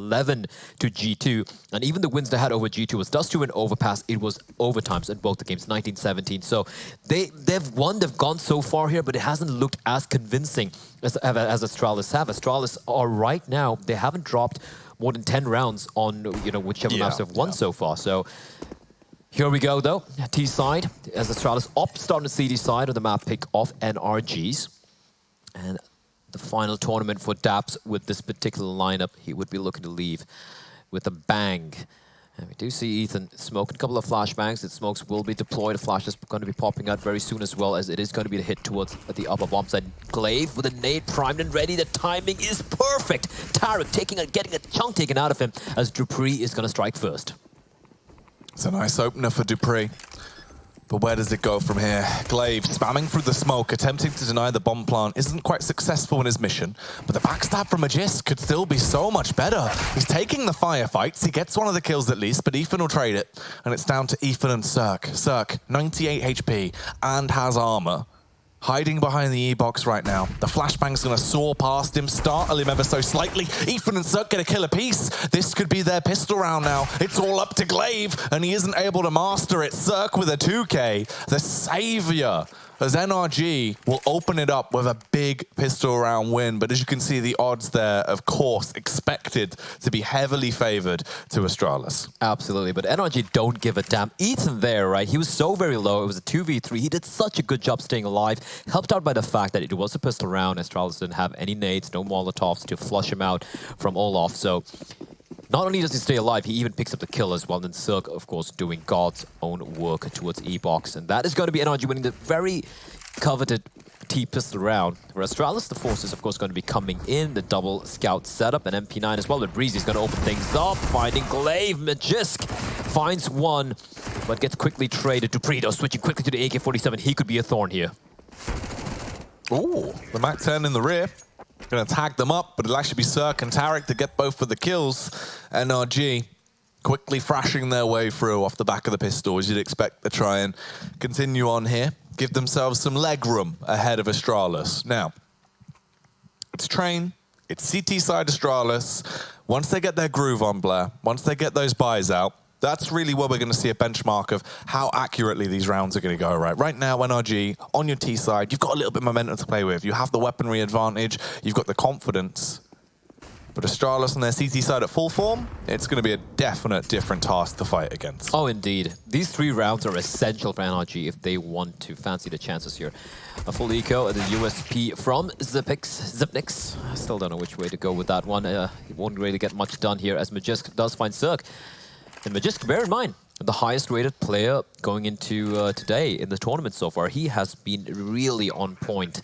11 to G2. And even the wins they had over G2 was dust to an overpass. It was overtimes in both the games, 19-17. So they've won, they've gone so far here, but it hasn't looked as convincing as Astralis have. Astralis are right now, they haven't dropped more than 10 rounds on, you know, whichever maps they've won so far. So here we go, though. T side, as Astralis opt on the CD side of the map pick of NRGs. And the final tournament for Daps with this particular lineup, he would be looking to leave with a bang. And we do see Ethan smoking a couple of flashbangs. The smokes will be deployed. The flash is going to be popping out very soon as well, as it is going to be the hit towards the upper bomb side. Glaive with a nade primed and ready. The timing is perfect. Tarek getting a chunk taken out of him as Dupree is going to strike first. It's a nice opener for Dupree. But where does it go from here? Glaive spamming through the smoke, attempting to deny the bomb plant. Isn't quite successful in his mission, but the backstab from Magisk could still be so much better. He's taking the firefights. He gets one of the kills at least, but Ethan will trade it. And it's down to Ethan and Cirque. Cirque, 98 HP and has armor. Hiding behind the E-box right now. The flashbang's gonna soar past him, startle him ever so slightly. Ethan and Cirque get a kill apiece. This could be their pistol round now. It's all up to Glaive, and he isn't able to master it. Cirque with a 2K, the savior, as NRG will open it up with a big pistol round win. But as you can see, the odds there, of course, expected to be heavily favored to Astralis. Absolutely, but NRG don't give a damn. Ethan there, right? He was so very low. It was a 2v3. He did such a good job staying alive. Helped out by the fact that it was a pistol round. Astralis didn't have any nades, no Molotovs to flush him out from Olaf. So not only does he stay alive, he even picks up the kill as well. And Cirque, of course, doing God's own work towards E-box. And that is going to be NRG winning the very coveted T-pistol round. For Astralis, the force is, of course, going to be coming in. The double scout setup and MP9 as well. But Breezy's going to open things up, finding Glaive. Magisk finds one, but gets quickly traded to Predo, switching quickly to the AK-47. He could be a thorn here. Ooh, the MAC-10 in the rear. Gonna tag them up, but it'll actually be Cirque and Tarek to get both of the kills. NRG quickly thrashing their way through off the back of the pistol, as you'd expect to try and continue on here. Give themselves some leg room ahead of Astralis. Now, it's Train, it's CT side Astralis. Once they get their groove on, Blair, once they get those buys out, that's really where we're going to see a benchmark of how accurately these rounds are going to go, right? Right now, NRG, on your T side, you've got a little bit of momentum to play with. You have the weaponry advantage, you've got the confidence. But Astralis on their CT side at full form, it's going to be a definite different task to fight against. Oh, indeed. These 3 rounds are essential for NRG if they want to fancy the chances here. A full eco, the USP from Zipnix. I still don't know which way to go with that one. It won't really get much done here as Magisk does find Cirque. And Magisk, bear in mind, the highest rated player going into today in the tournament so far. He has been really on point.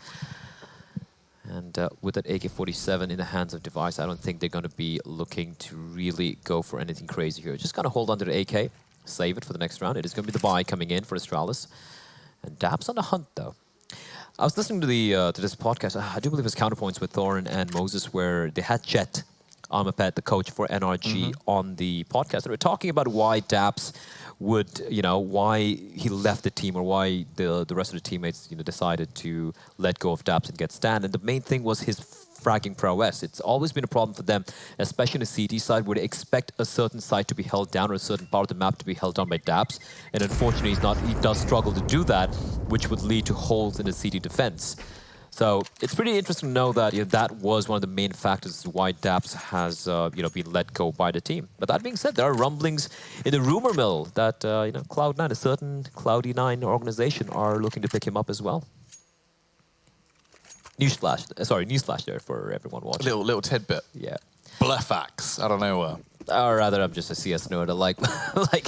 And with that AK-47 in the hands of Device, I don't think they're going to be looking to really go for anything crazy here. Just going to hold on to the AK, save it for the next round. It is going to be the buy coming in for Astralis. And Daps on the hunt, though. I was listening to this podcast. I do believe it's Counterpoints with Thorin and Moses, where they had Jet Armapet, the coach for NRG, on the podcast. And we're talking about why Daps would, you know, why he left the team, or why the rest of the teammates, you know, decided to let go of Daps and get Stan. And the main thing was his fragging prowess. It's always been a problem for them, especially on the CT side, where they expect a certain side to be held down or a certain part of the map to be held down by Daps. And unfortunately, he does struggle to do that, which would lead to holes in the CT defense. So it's pretty interesting to know that, you know, that was one of the main factors why Daps has you know, been let go by the team. But that being said, there are rumblings in the rumor mill that you know, Cloud9, a certain Cloudy9 organization, are looking to pick him up as well. Newsflash there for everyone watching. Little tidbit. Yeah. Bluffax. I don't know. Or rather, I'm just a CS nerd. I like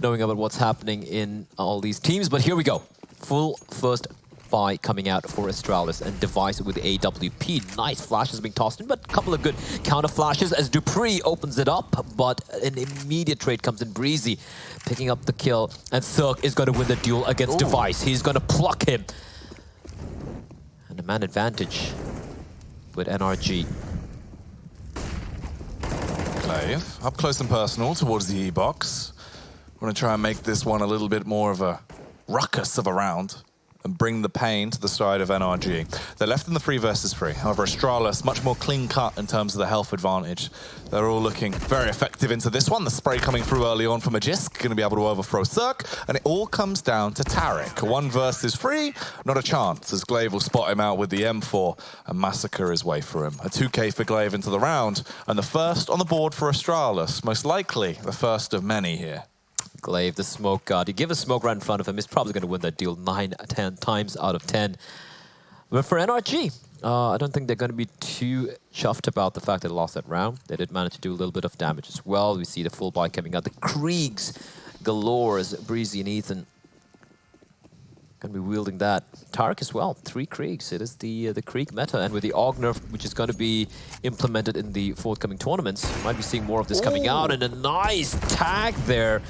knowing about what's happening in all these teams. But here we go. Full first buy coming out for Astralis, and Device with AWP. Nice flashes being tossed in, but a couple of good counter flashes as Dupree opens it up, but an immediate trade comes in. Breezy picking up the kill, and Cirque is going to win the duel against Device. He's going to pluck him. And a man advantage with NRG. Glaive, up close and personal towards the E-box. We're going to try and make this one a little bit more of a ruckus of a round. A and bring the pain to the side of NRG. They're left in the 3 versus 3. However, Astralis, much more clean cut in terms of the health advantage. They're all looking very effective into this one. The spray coming through early on from Magisk, going to be able to overthrow Cirque, and it all comes down to Taric. 1 versus 3, not a chance, as Glaive will spot him out with the M4 and massacre his way through him. A 2K for Glaive into the round, and the first on the board for Astralis, most likely the first of many here. Glaive, the smoke god. You give a smoke right in front of him, he's probably going to win that deal 9 times out of 10. But for NRG, I don't think they're going to be too chuffed about the fact that they lost that round. They did manage to do a little bit of damage as well. We see the full buy coming out. The Kriegs galore as Breezy and Ethan going to be wielding that. Taric as well, 3 Kriegs. It is the Krieg meta, and with the Aug nerf, which is going to be implemented in the forthcoming tournaments, you might be seeing more of this coming out, and a nice tag there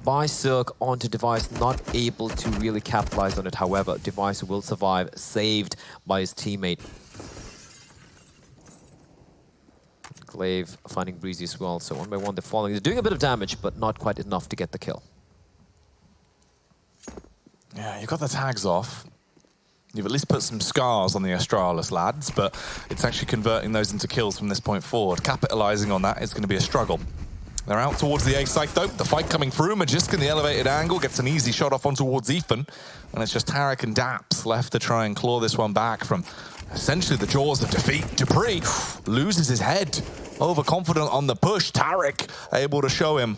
by Silk onto Device, not able to really capitalize on it. However, Device will survive, saved by his teammate. Glaive finding Breezy as well, so 1 by 1 they're falling. They're doing a bit of damage, but not quite enough to get the kill. Yeah, you got the tags off. You've at least put some scars on the Astralis lads, but it's actually converting those into kills from this point forward. Capitalizing on that is going to be a struggle. They're out towards the A site though. The fight coming through. Magisk in the elevated angle gets an easy shot off on towards Ethan. And it's just Taric and Daps left to try and claw this one back from essentially the jaws of defeat. dupreeh loses his head. Overconfident on the push. Taric able to show him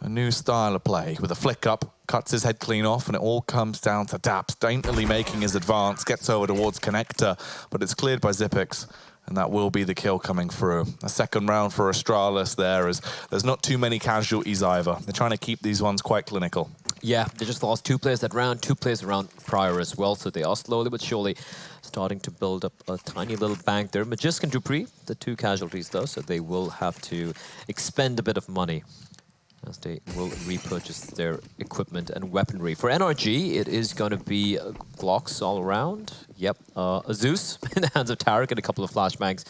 a new style of play with a flick up. Cuts his head clean off, and it all comes down to Daps daintily making his advance. Gets over towards Connector, but it's cleared by Xyp9x. And that will be the kill coming through. A second round for Astralis there, as there's not too many casualties either. They're trying to keep these ones quite clinical. Yeah, they just lost 2 players that round, 2 players around prior as well, so they are slowly but surely starting to build up a tiny little bank there. Magisk and dupreeh, the 2 casualties though, so they will have to expend a bit of money as they will repurchase their equipment and weaponry. For NRG, it is going to be Glocks all around. Yep, a Zeus in the hands of Taric and a couple of flashbangs.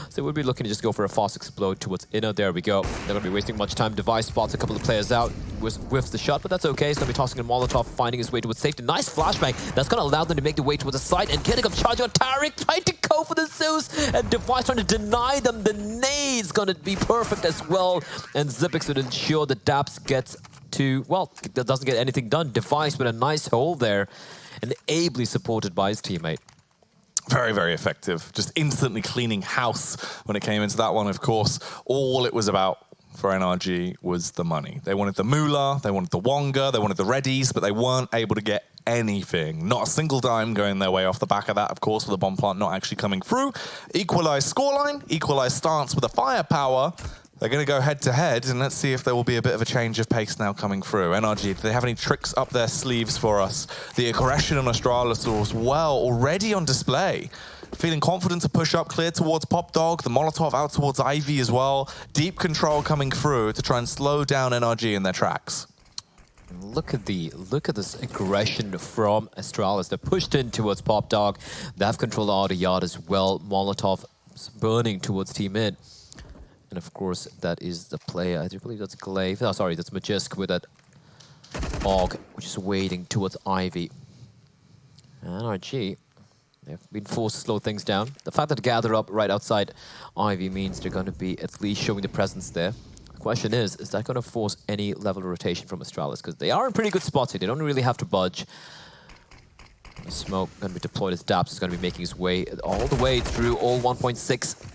So we'll be looking to just go for a fast explode towards inner. There we go. They're going to be wasting much time. Device spots a couple of players out, whiffs the shot, but that's okay. He's going to be tossing a Molotov, finding his way towards safety. Nice flashbang. That's going to allow them to make the way towards the side and getting up charge on Taric, trying to go for the Zeus, and Device trying to deny them. The nade's going to be perfect as well, and Xyp9x would ensure that Daps gets to, well, doesn't get anything done. Device with a nice hole there, and ably supported by his teammate. Very, very effective. Just instantly cleaning house when it came into that one, of course. All it was about for NRG was the money. They wanted the moolah, they wanted the wonga, they wanted the readies, but they weren't able to get anything. Not a single dime going their way off the back of that, of course, with the bomb plant not actually coming through. Equalized scoreline, equalized stance with the firepower. They're going to go head-to-head, and let's see if there will be a bit of a change of pace now coming through. NRG, do they have any tricks up their sleeves for us? The aggression on Astralis as well, already on display. Feeling confident to push up, clear towards Pop Dog, the Molotov out towards Ivy as well. Deep control coming through to try and slow down NRG in their tracks. Look at this aggression from Astralis. They're pushed in towards Pop Dog. They have control of the yard as well. Molotov burning towards Team Mid. And of course, that is the player. I do believe that's Glaive. Oh, sorry, that's Magisk with that Aug, which is waiting towards Ivy. NRG, they've been forced to slow things down. The fact that they gather up right outside Ivy means they're going to be at least showing the presence there. The question is that going to force any level of rotation from Astralis? Because they are in pretty good spots here. They don't really have to budge. The smoke going to be deployed as Daps is going to be making his way all the way through all 1.6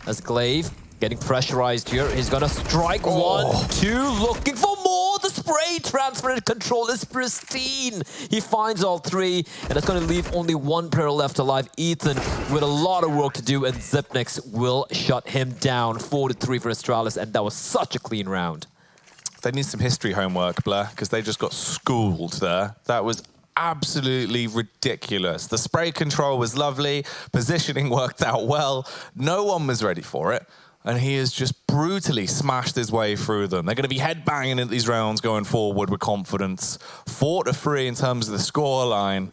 as Glaive. Getting pressurized here. He's gonna strike 1, 2, looking for more. The spray transfer and control is pristine. He finds all 3, and that's gonna leave only 1 player left alive. Ethan with a lot of work to do, and Xyp9x will shut him down. 4-3 for Astralis, and that was such a clean round. They need some history homework, Blair, because they just got schooled there. That was absolutely ridiculous. The spray control was lovely. Positioning worked out well. No one was ready for it. And he has just brutally smashed his way through them. They're going to be headbanging at these rounds going forward with confidence. 4-3 in terms of the scoreline.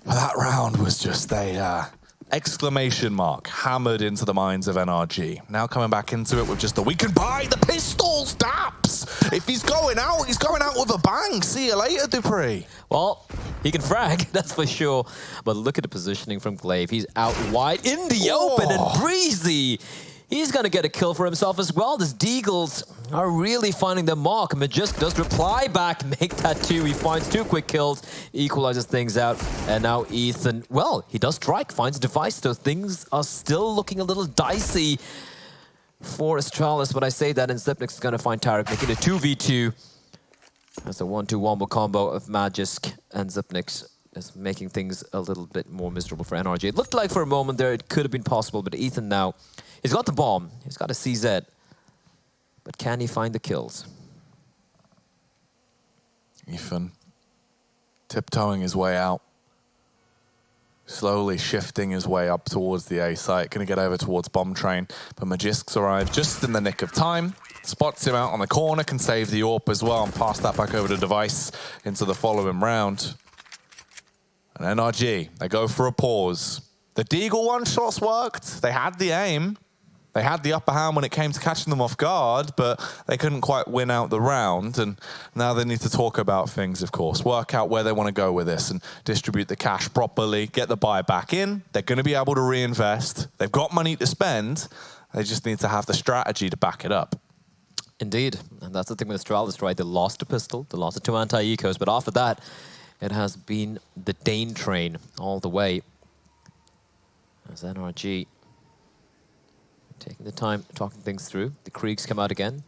That round was just a exclamation mark hammered into the minds of NRG. Now coming back into it with just the we can buy the pistols, Daps. If he's going out with a bang. See you later, dupreeh. Well, He can frag, that's for sure. But look at the positioning from Glaive. He's out wide in the open, and Breezy, he's going to get a kill for himself as well. These Deagles are really finding their mark. Magisk does reply back, make that 2. He finds 2 quick kills, equalizes things out. And now Ethan, well, he does strike, finds a device, so things are still looking a little dicey for Astralis. But I say that, and Zipnix is going to find Tarek, making a 2v2. That's a 1-2 wombo combo of Magisk and Zipnix is making things a little bit more miserable for NRG. It looked like for a moment there it could have been possible, but Ethan now, he's got the bomb, he's got a CZ, but can he find the kills? Ethan tiptoeing his way out, slowly shifting his way up towards the A site, going to get over towards Bomb Train, but Magisk's arrived just in the nick of time. Spots him out on the corner, can save the AWP as well, and pass that back over to Device into the following round. And NRG, they go for a pause. The Deagle one-shots worked. They had the aim. They had the upper hand when it came to catching them off guard, but they couldn't quite win out the round. And now they need to talk about things, of course. Work out where they want to go with this and distribute the cash properly, get the buy back in. They're going to be able to reinvest. They've got money to spend. They just need to have the strategy to back it up. Indeed, and that's the thing with Astralis, right? They lost a pistol, they lost the 2 anti-ecos, but after that, it has been the Dane train all the way. As NRG taking the time, talking things through. The Kriegs come out again.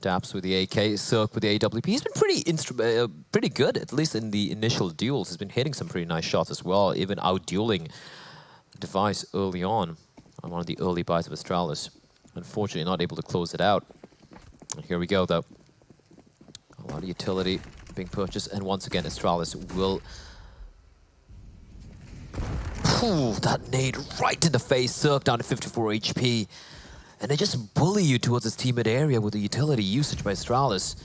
Daps with the AK, Silk with the AWP. He's been pretty good, at least in the initial duels. He's been hitting some pretty nice shots as well, even out-dueling Device early on one of the early buys of Astralis. Unfortunately, not able to close it out. And here we go, though. A lot of utility being purchased, and once again, Astralis will... Ooh, that nade right in the face, Cirque down to 54 HP. And they just bully you towards this teammate area with the utility usage by Astralis.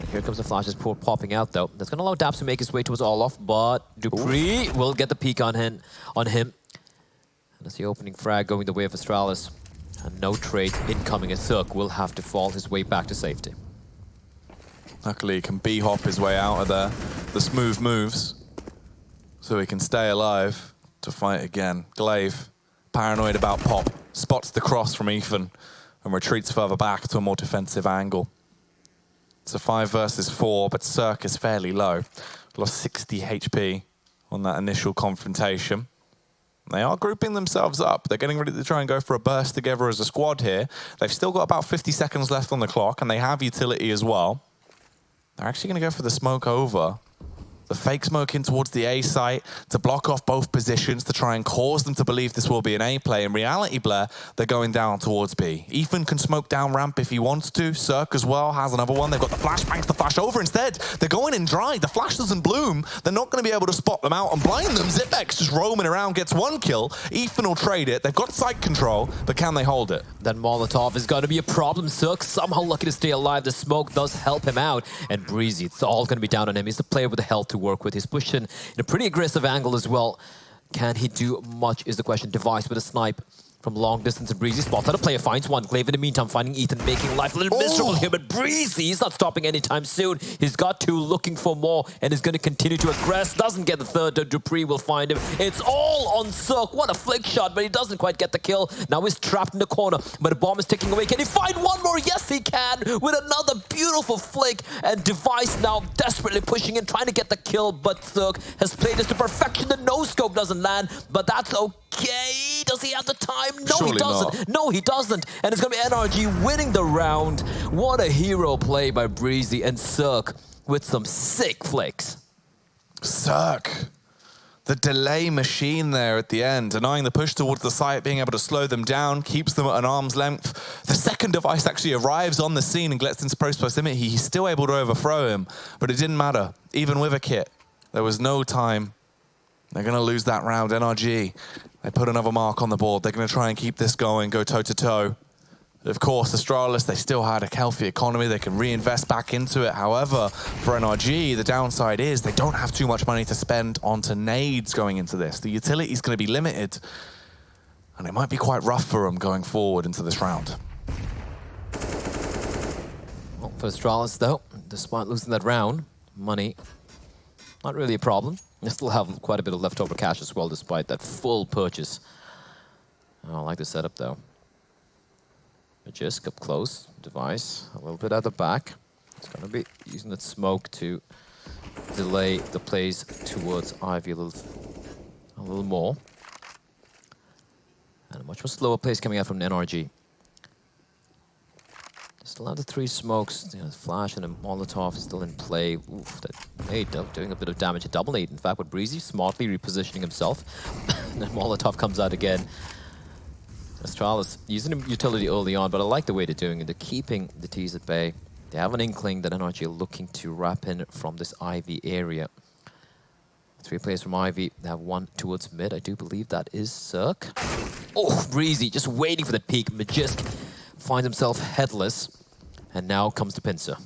And here comes the flashes popping out, though. That's going to allow Daps to make his way towards Olof, but Dupree will get the peek on him. And that's the opening frag going the way of Astralis. And no trade incoming, as Cirque will have to fall his way back to safety. Luckily, he can B-hop his way out of there. The smooth moves, so he can stay alive to fight again. Glaive, paranoid about Pop, spots the cross from Ethan and retreats further back to a more defensive angle. It's a 5 versus 4, but Cirque is fairly low. Lost 60 HP on that initial confrontation. They are grouping themselves up. They're getting ready to try and go for a burst together as a squad here. They've still got about 50 seconds left on the clock, and they have utility as well. They're actually going to go for the smoke over. The fake smoke in towards the A site to block off both positions to try and cause them to believe this will be an A play. In reality, Blair, they're going down towards B. Ethan can smoke down ramp if he wants to. Cirque as well has another one. They've got the flashbangs to flash over. Instead, they're going in dry. The flash doesn't bloom. They're not going to be able to spot them out and blind them. Zipex just roaming around, gets 1 kill. Ethan will trade it. They've got site control, but can they hold it? That Molotov is going to be a problem. Cirque somehow lucky to stay alive. The smoke does help him out. And Breezy, it's all going to be down on him. He's the player with the health to work with. He's pushed in a pretty aggressive angle as well. Can he do much is the question. Device with a snipe from long distance, and Breezy spots out a player, finds one. Glaive in the meantime finding Ethan, making life a little miserable here, but Breezy, he's not stopping anytime soon. He's got 2, looking for more, and is going to continue to aggress. Doesn't get the third, Dupree will find him. It's all on Cirque. What a flick shot, but he doesn't quite get the kill. Now he's trapped in the corner, but the bomb is ticking away. Can he find one more? Yes, he can, with another beautiful flick, and Device now desperately pushing in, trying to get the kill, but Cirque has played this to perfection. The no-scope doesn't land, but that's okay. Does he have the time? No, Surely he doesn't. not. No, he doesn't. And it's going to be NRG winning the round. What a hero play by Breezy, and Cirque with some sick flicks. Cirque. The delay machine there at the end, denying the push towards the site, being able to slow them down, keeps them at an arm's length. The second Device actually arrives on the scene and gets into close proximity. He's still able to overthrow him, but it didn't matter. Even with a kit, there was no time. They're going to lose that round. NRG, they put another mark on the board. They're going to try and keep this going, go toe-to-toe. Of course, Astralis, they still had a healthy economy. They can reinvest back into it. However, for NRG, the downside is they don't have too much money to spend onto nades going into this. The utility is going to be limited, and it might be quite rough for them going forward into this round. Well, for Astralis, though, despite losing that round, money Not really a problem. They still have quite a bit of leftover cash as well, despite that full purchase. I don't like the setup, though. Just up close, device, a little bit at the back. It's going to be using that smoke to delay the plays towards Ivy a little more. And a much more slower pace coming out from NRG. Still have the 3 smokes, you know, Flash and a Molotov still in play. Oof, that nade doing a bit of damage. A double nade, in fact, with Breezy smartly repositioning himself. And then Molotov comes out again. Astralis using a utility early on, but I like the way they're doing it. They're keeping the T's at bay. They have an inkling that NRG are looking to wrap in from this Ivy area. 3 players from Ivy. They have 1 towards mid. I do believe that is Cirque. Oh, Breezy just waiting for the peak. Magisk finds himself headless. And now comes the pincer.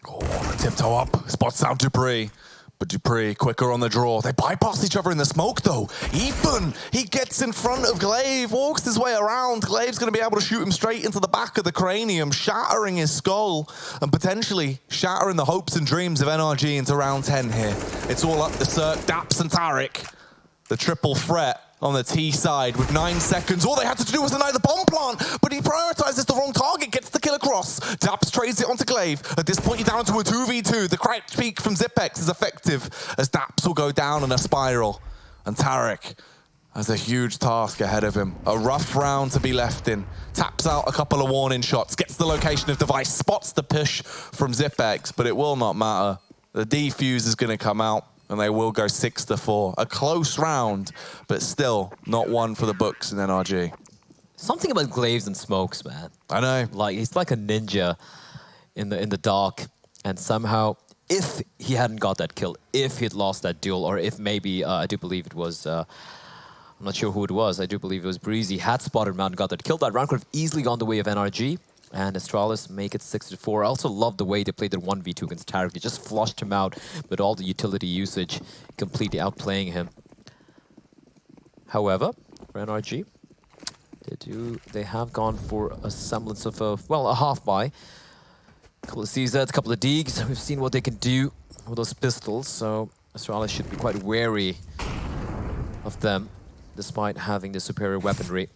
Oh, tiptoe up. Spots out Dupree. But Dupree quicker on the draw. They bypass each other in the smoke, though. Ethan, he gets in front of Glaive, walks his way around. Glaive's going to be able to shoot him straight into the back of the cranium, shattering his skull and potentially shattering the hopes and dreams of NRG into round 10 here. It's all up to Cirque, Daps, and Tarek. The triple threat on the T side with 9 seconds. All they had to do was deny the bomb plant, but he prioritizes the wrong target, gets the kill across. Daps trades it onto Glaive. At this point, you're down to a 2v2. The crouch peek from Zipex is effective as Daps will go down in a spiral. And Tarek has a huge task ahead of him. A rough round to be left in. Taps out a couple of warning shots, gets the location of device, spots the push from Zipex, but it will not matter. The defuse is going to come out. And they will go 6-4. A close round, but still not one for the books in NRG. Something about Glaives and smokes, man. I know. Like, he's like a ninja in the dark. And somehow, if he hadn't got that kill, if he'd lost that duel, or if maybe, I do believe it was, I'm not sure who it was, I do believe it was Breezy, had spotted Mount and got that kill, that round could have easily gone the way of NRG. And Astralis make it 6-4. I also love the way they played their 1v2 against Tarek. They just flushed him out with all the utility usage, completely outplaying him. However, for NRG, they have gone for a semblance of a half buy. A couple of CZs, a couple of Deegs. We've seen what they can do with those pistols, so Astralis should be quite wary of them, despite having the superior weaponry.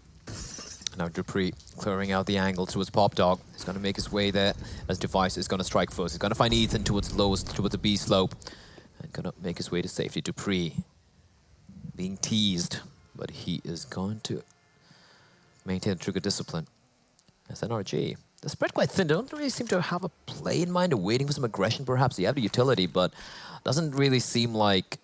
Now Dupree clearing out the angle towards Pop Dog. He's going to make his way there as Device is going to strike first. He's going to find Ethan towards the B slope. And going to make his way to safety. Dupree being teased, but he is going to maintain trigger discipline. As NRG, the spread quite thin. They don't really seem to have a play in mind or waiting for some aggression perhaps. They have the utility, but doesn't really seem like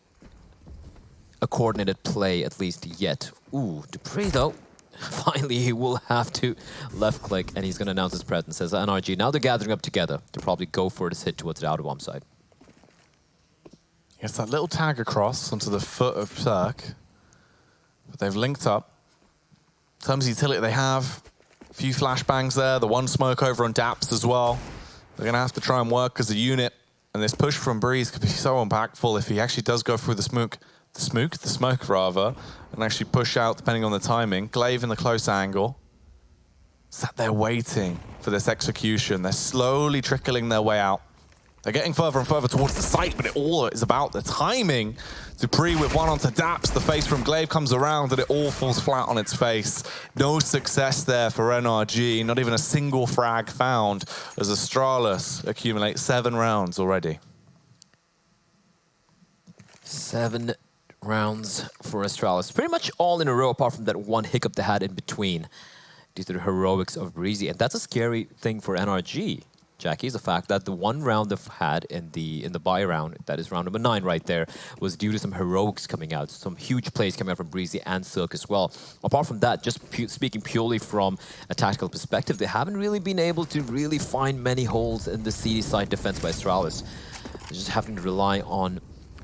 a coordinated play, at least yet. Ooh, Dupree though. Finally, he will have to left-click, and he's going to announce his presence as NRG. Now they're gathering up together to probably go for this hit towards the outer bomb side. It's that little tag across onto the foot of Cirque. But they've linked up. In terms of utility, they have a few flashbangs there, the 1 smoke over on Daps as well. They're going to have to try and work as a unit. And this push from Breeze could be so impactful if he actually does go through the smoke rather, and actually push out depending on the timing. Glaive in the close angle. Sat there waiting for this execution. They're slowly trickling their way out. They're getting further and further towards the site, but it all is about the timing. Dupree with 1 onto Daps. The face from Glaive comes around and it all falls flat on its face. No success there for NRG. Not even a single frag found as Astralis accumulates 7 rounds already. 7 rounds for Astralis. Pretty much all in a row apart from that 1 hiccup they had in between due to the heroics of Breezy. And that's a scary thing for NRG, Jackie, is the fact that the 1 round they've had in the buy round, that is round number 9 right there, was due to some heroics coming out, some huge plays coming out from Breezy and Silk as well. Apart from that, just speaking purely from a tactical perspective, they haven't really been able to really find many holes in the CD side defense by Astralis. They're just having to rely on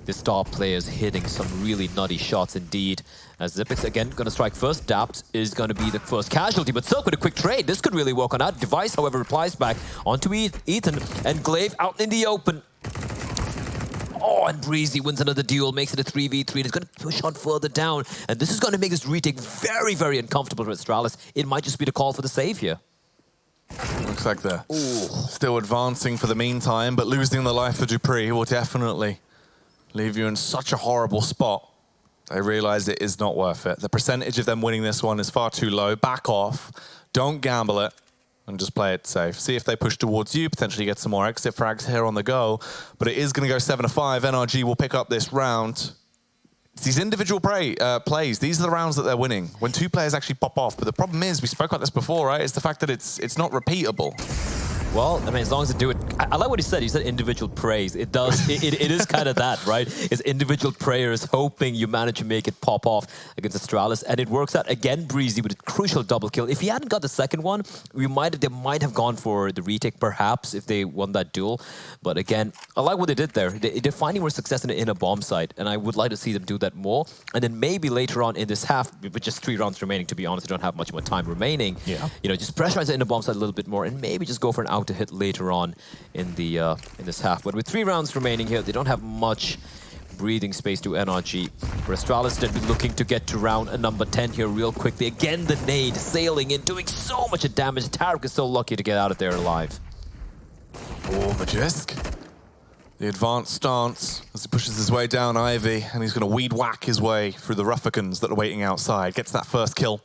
the star players hitting some really nutty shots indeed. As Zipex again going to strike first. Daps is going to be the first casualty, but Silk with a quick trade. This could really work on that. Device, however, replies back onto Ethan, and Glaive out in the open. Oh, and Breezy wins another duel, makes it a 3v3, and it's going to push on further down. And this is going to make this retake very, very uncomfortable for Astralis. It might just be the call for the save here. Looks like they're still advancing for the meantime, but losing the life of Dupree will definitely leave you in such a horrible spot. They realize it is not worth it. The percentage of them winning this one is far too low. Back off. Don't gamble it. And just play it safe. See if they push towards you, potentially get some more exit frags here on the go. But it is going to go 7-5. NRG will pick up this round. It's these individual plays. These are the rounds that they're winning. When two players actually pop off. But the problem is, we spoke about this before, right? It's the fact that it's not repeatable. Well, I mean, as long as they do it, I like what he said. He said individual praise. It does. It is kind of that, right? It's individual prayers hoping you manage to make it pop off against Astralis, and it works out again. Breezy with a crucial double kill. If he hadn't got the second one, they might have gone for the retake, perhaps, if they won that duel. But again, I like what they did there. They're finding more success in a bomb site, and I would like to see them do that more. And then maybe later on in this half, with just 3 rounds remaining, to be honest, they don't have much more time remaining. Yeah. You know, just pressurize the inner bomb site a little bit more, and maybe just go for an out to hit later on in this half. But with 3 rounds remaining here, they don't have much breathing space to NRG. For Astralis, they'd be looking to get to round number 10 here real quickly. Again, the nade sailing in, doing so much damage. Tarek is so lucky to get out of there alive. Oh, Magisk. The advanced stance as he pushes his way down Ivy, and he's going to weed whack his way through the Rufficans that are waiting outside. Gets that first kill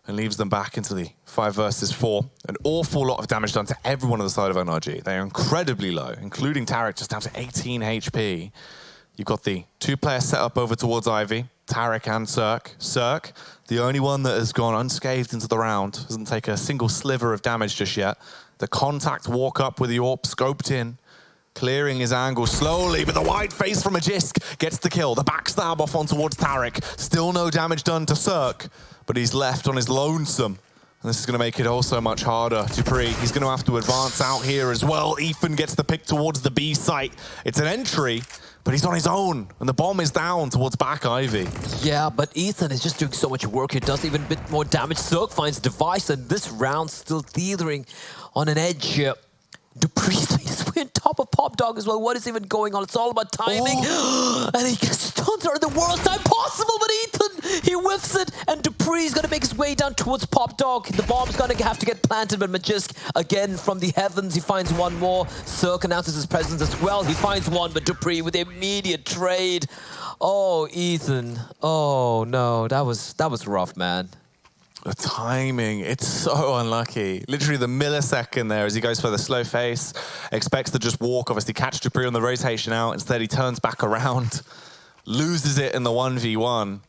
and leaves them back into the 5 versus 4. An awful lot of damage done to everyone on the side of NRG. They are incredibly low, including Tarek, just down to 18 HP. You've got the 2-player setup over towards Ivy, Tarek and Cirque. Cirque, the only one that has gone unscathed into the round, doesn't take a single sliver of damage just yet. The contact walk up with the AWP scoped in, clearing his angle slowly, but the wide face from Magisk gets the kill. The backstab off on towards Tarek. Still no damage done to Cirque, but he's left on his lonesome. And this is going to make it also much harder. Dupree, he's going to have to advance out here as well. Ethan gets the pick towards the B site. It's an entry, but he's on his own, and the bomb is down towards back Ivy. Yeah, but Ethan is just doing so much work. He does even a bit more damage. Cirque finds Device, and this round still teetering on an edge here. Dupree's on top of Pop Dog as well. What is even going on? It's all about timing. Oh. And he gets stunned at the worst time possible, but Ethan, he whiffs it, and Dupree's going to make his way down towards Pop Dog. The bomb's going to have to get planted, but Magisk, again, from the heavens, he finds one more. Cirque announces his presence as well. He finds one, but Dupree with immediate trade. Oh, Ethan. Oh, no. That was rough, man. The timing, it's so unlucky. Literally the millisecond there as he goes for the slow face, expects to just walk, obviously catch Dupree on the rotation out. Instead, he turns back around, loses it in the 1v1.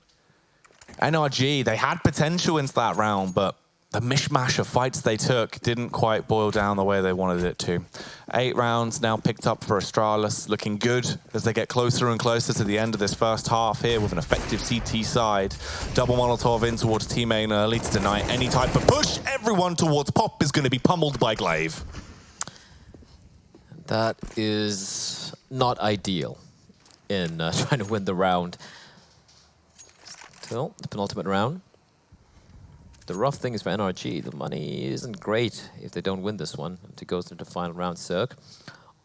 NRG, they had potential into that round, but the mishmash of fights they took didn't quite boil down the way they wanted it to. 8 rounds now picked up for Astralis, looking good as they get closer and closer to the end of this first half here with an effective CT side. Double Molotov in towards Team main early to deny any type of push. Everyone towards Pop is going to be pummeled by Glaive. That is not ideal in trying to win the round. Still, the penultimate round. The rough thing is for NRG, the money isn't great if they don't win this one. It goes into the final round. Cirque,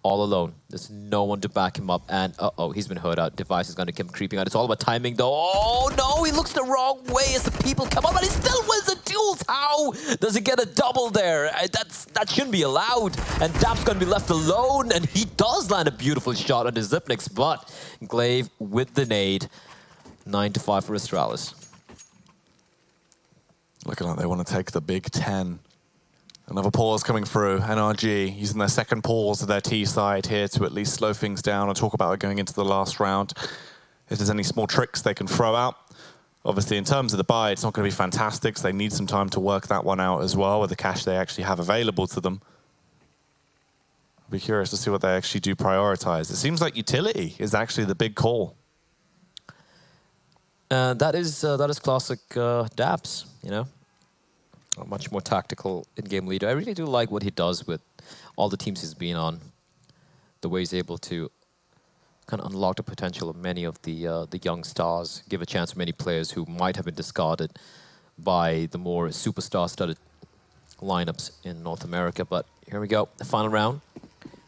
all alone. There's no one to back him up, and uh-oh, he's been hurt out. Device is going to keep creeping out. It's all about timing, though. Oh, no, he looks the wrong way as the people come up, but he still wins the duels. How does he get a double there? That shouldn't be allowed, and Dap's going to be left alone, and he does land a beautiful shot on the Zipnix, but Glaive with the nade. 9-5 for Astralis. Looking like they want to take the Big 10. Another pause coming through. NRG using their second pause of their T side here to at least slow things down and talk about it going into the last round. If there's any small tricks they can throw out. Obviously, in terms of the buy, it's not going to be fantastic, so they need some time to work that one out as well with the cash they actually have available to them. I'll be curious to see what they actually do prioritize. It seems like utility is actually the big call. That is classic Daps, you know. A much more tactical in-game leader. I really do like what he does with all the teams he's been on. The way he's able to kind of unlock the potential of many of the young stars, give a chance to many players who might have been discarded by the more superstar-studded lineups in North America. But here we go, the final round.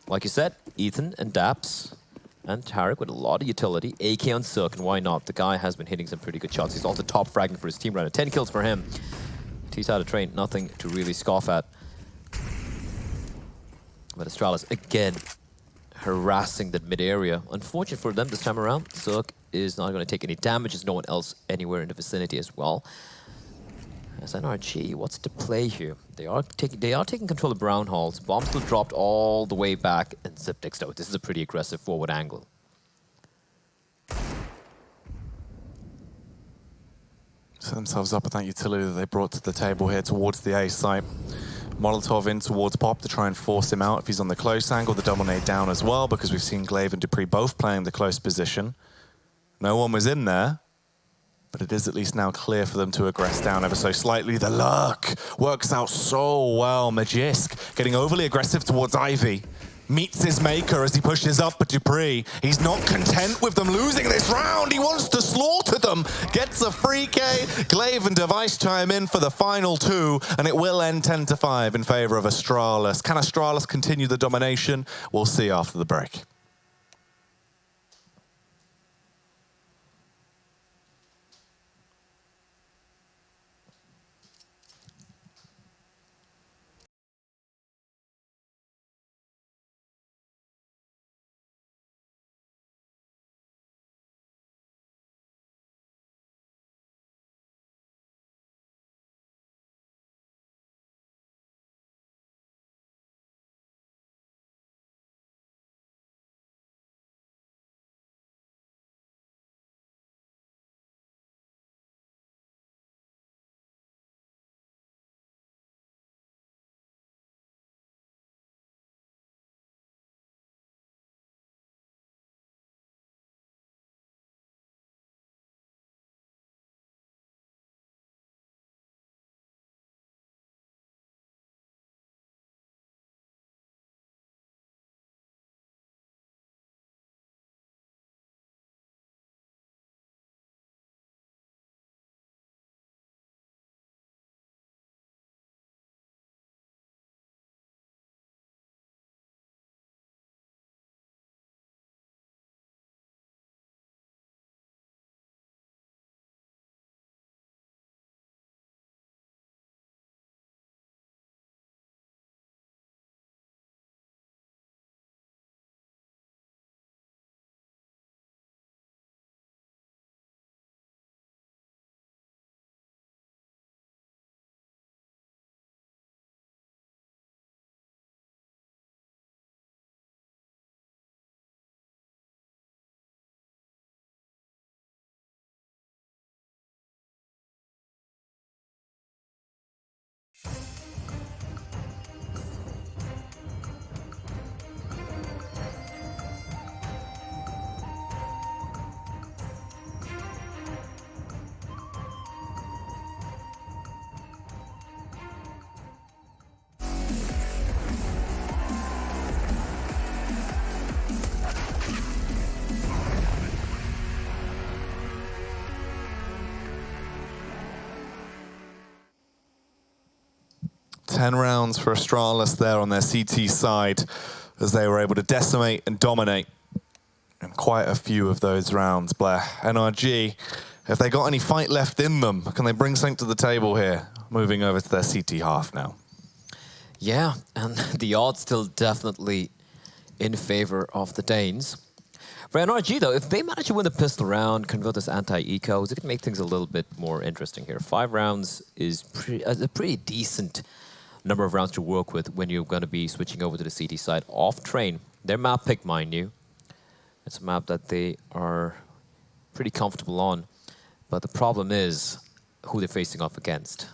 Like you said, Ethan and Daps and Tarek with a lot of utility. AK on Cirque, and why not? The guy has been hitting some pretty good shots. He's also top fragging for his team right now. 10 kills for him. He's out of train, nothing to really scoff at. But Astralis, again, harassing that mid-area. Unfortunate for them this time around, Zerg is not going to take any damage. There's no one else anywhere in the vicinity as well. As NRG, what's the play here? They are taking control of Brown Halls. Bomb still dropped all the way back, and Zipnix though. This is a pretty aggressive forward angle. Set themselves up with that utility that they brought to the table here towards the A site. Molotov in towards Pop to try and force him out if he's on the close angle. The dominate down as well, because we've seen Glaive and dupreeh both playing the close position. No one was in there, but it is at least now clear for them to aggress down ever so slightly. The lurk works out so well. Magisk getting overly aggressive towards Ivy. Meets his maker as he pushes up, but dupreeh, he's not content with them losing this round. He wants to slaughter them. Gets a free K. Glaive and Device chime in for the final two, and it will end 10-5 in favor of Astralis. Can Astralis continue the domination? We'll see after the break. Ten rounds for Astralis there on their CT side as they were able to decimate and dominate in quite a few of those rounds, Blair. NRG, if they got any fight left in them, can they bring something to the table here? Moving over to their CT half now. Yeah, and the odds still definitely in favor of the Danes. For NRG, though, if they manage to win the pistol round, convert this anti-ecos, it can make things a little bit more interesting here. 5 rounds is a pretty decent number of rounds to work with when you're going to be switching over to the CT side off train. Their map pick, mind you. It's a map that they are pretty comfortable on. But the problem is who they're facing off against.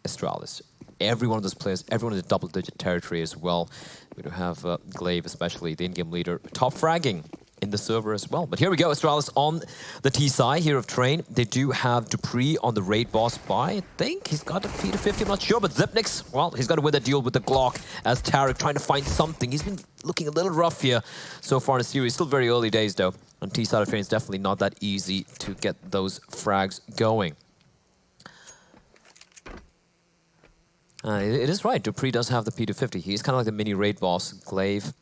Astralis. Every one of those players, everyone in the double-digit territory as well. We do have Glaive, especially the in-game leader, top fragging in the server as well. But here we go, Astralis on the T side here of Train. They do have dupreeh on the raid boss by, I think he's got a P250, I'm not sure, but Zipnix, well, he's got to win that duel with the Glock as Tarek trying to find something. He's been looking a little rough here so far in the series. Still very early days though. On T side of Train, it's definitely not that easy to get those frags going. It is right, dupreeh does have the P250. He's kind of like the mini raid boss. Glaive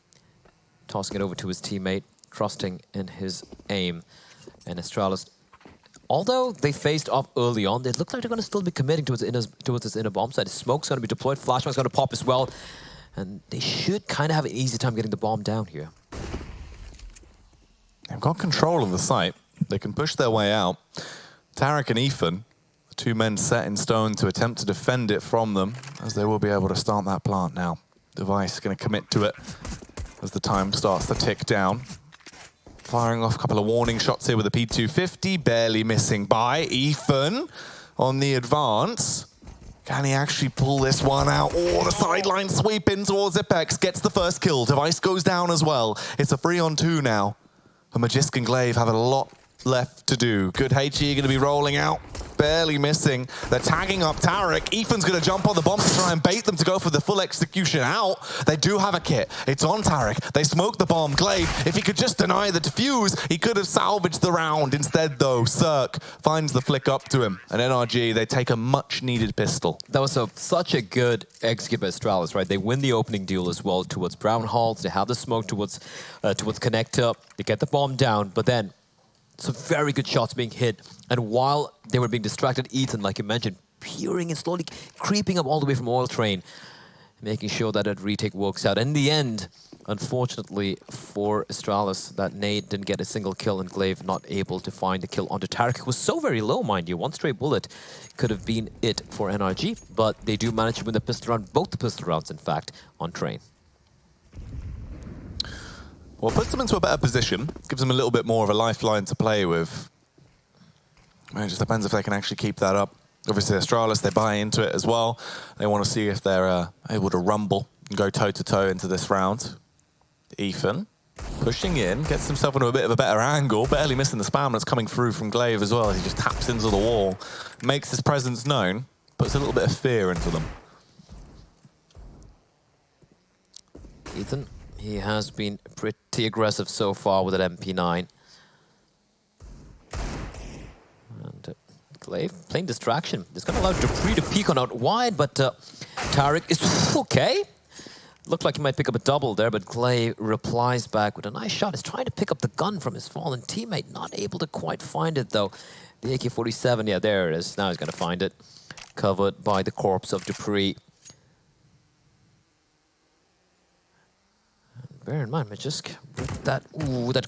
tossing it over to his teammate, trusting in his aim. And Astralis, although they faced off early on, they look like they're going to still be committing towards this inner bomb site. Smoke's going to be deployed, flashbang's going to pop as well. And they should kind of have an easy time getting the bomb down here. They've got control of the site. They can push their way out. Tarek and Ethan, the two men set in stone to attempt to defend it from them, as they will be able to start that plant now. Device going to commit to it as the time starts to tick down. Firing off a couple of warning shots here with a P250, barely missing by Ethan on the advance. Can he actually pull this one out? Oh, the sideline sweep in towards Ipex, gets the first kill. Device goes down as well. It's a 3-on-2 now. And Magisk and Glaive have a lot left to do. Good HE going to be rolling out, barely missing. They're tagging up Tarek. Ethan's going to jump on the bomb to try and bait them to go for the full execution out. They do have a kit. It's on Tarek. They smoke the bomb. Glaive, if he could just deny the defuse, he could have salvaged the round. Instead, though, Cirque finds the flick up to him. And NRG, they take a much-needed pistol. That was such a good execute by Astralis, right? They win the opening duel as well towards Brown Halls. They have the smoke towards Connector. They get the bomb down, but then some very good shots being hit. And while they were being distracted, Ethan, like you mentioned, peering and slowly creeping up all the way from Oil Train, making sure that that retake works out. In the end, unfortunately for Astralis, that nade didn't get a single kill, and Glaive not able to find the kill onto Tarek, who was so very low, mind you. One stray bullet could have been it for NRG, but they do manage to win the pistol round, both the pistol rounds, in fact, on Train. Well, puts them into a better position, gives them a little bit more of a lifeline to play with. It just depends if they can actually keep that up. Obviously, Astralis, they buy into it as well. They want to see if they're able to rumble and go toe-to-toe into this round. Ethan, pushing in, gets himself into a bit of a better angle, barely missing the spam that's coming through from Glaive as well as he just taps into the wall, makes his presence known, puts a little bit of fear into them. Ethan, he has been pretty aggressive so far with that MP9. And Glaive playing distraction. It's going to allow dupreeh to peek on out wide, but Tarek is okay. Looked like he might pick up a double there, but Glaive replies back with a nice shot. He's trying to pick up the gun from his fallen teammate. Not able to quite find it, though. The AK-47, yeah, there it is. Now he's going to find it. Covered by the corpse of dupreeh. Bear in mind, Magisk, with that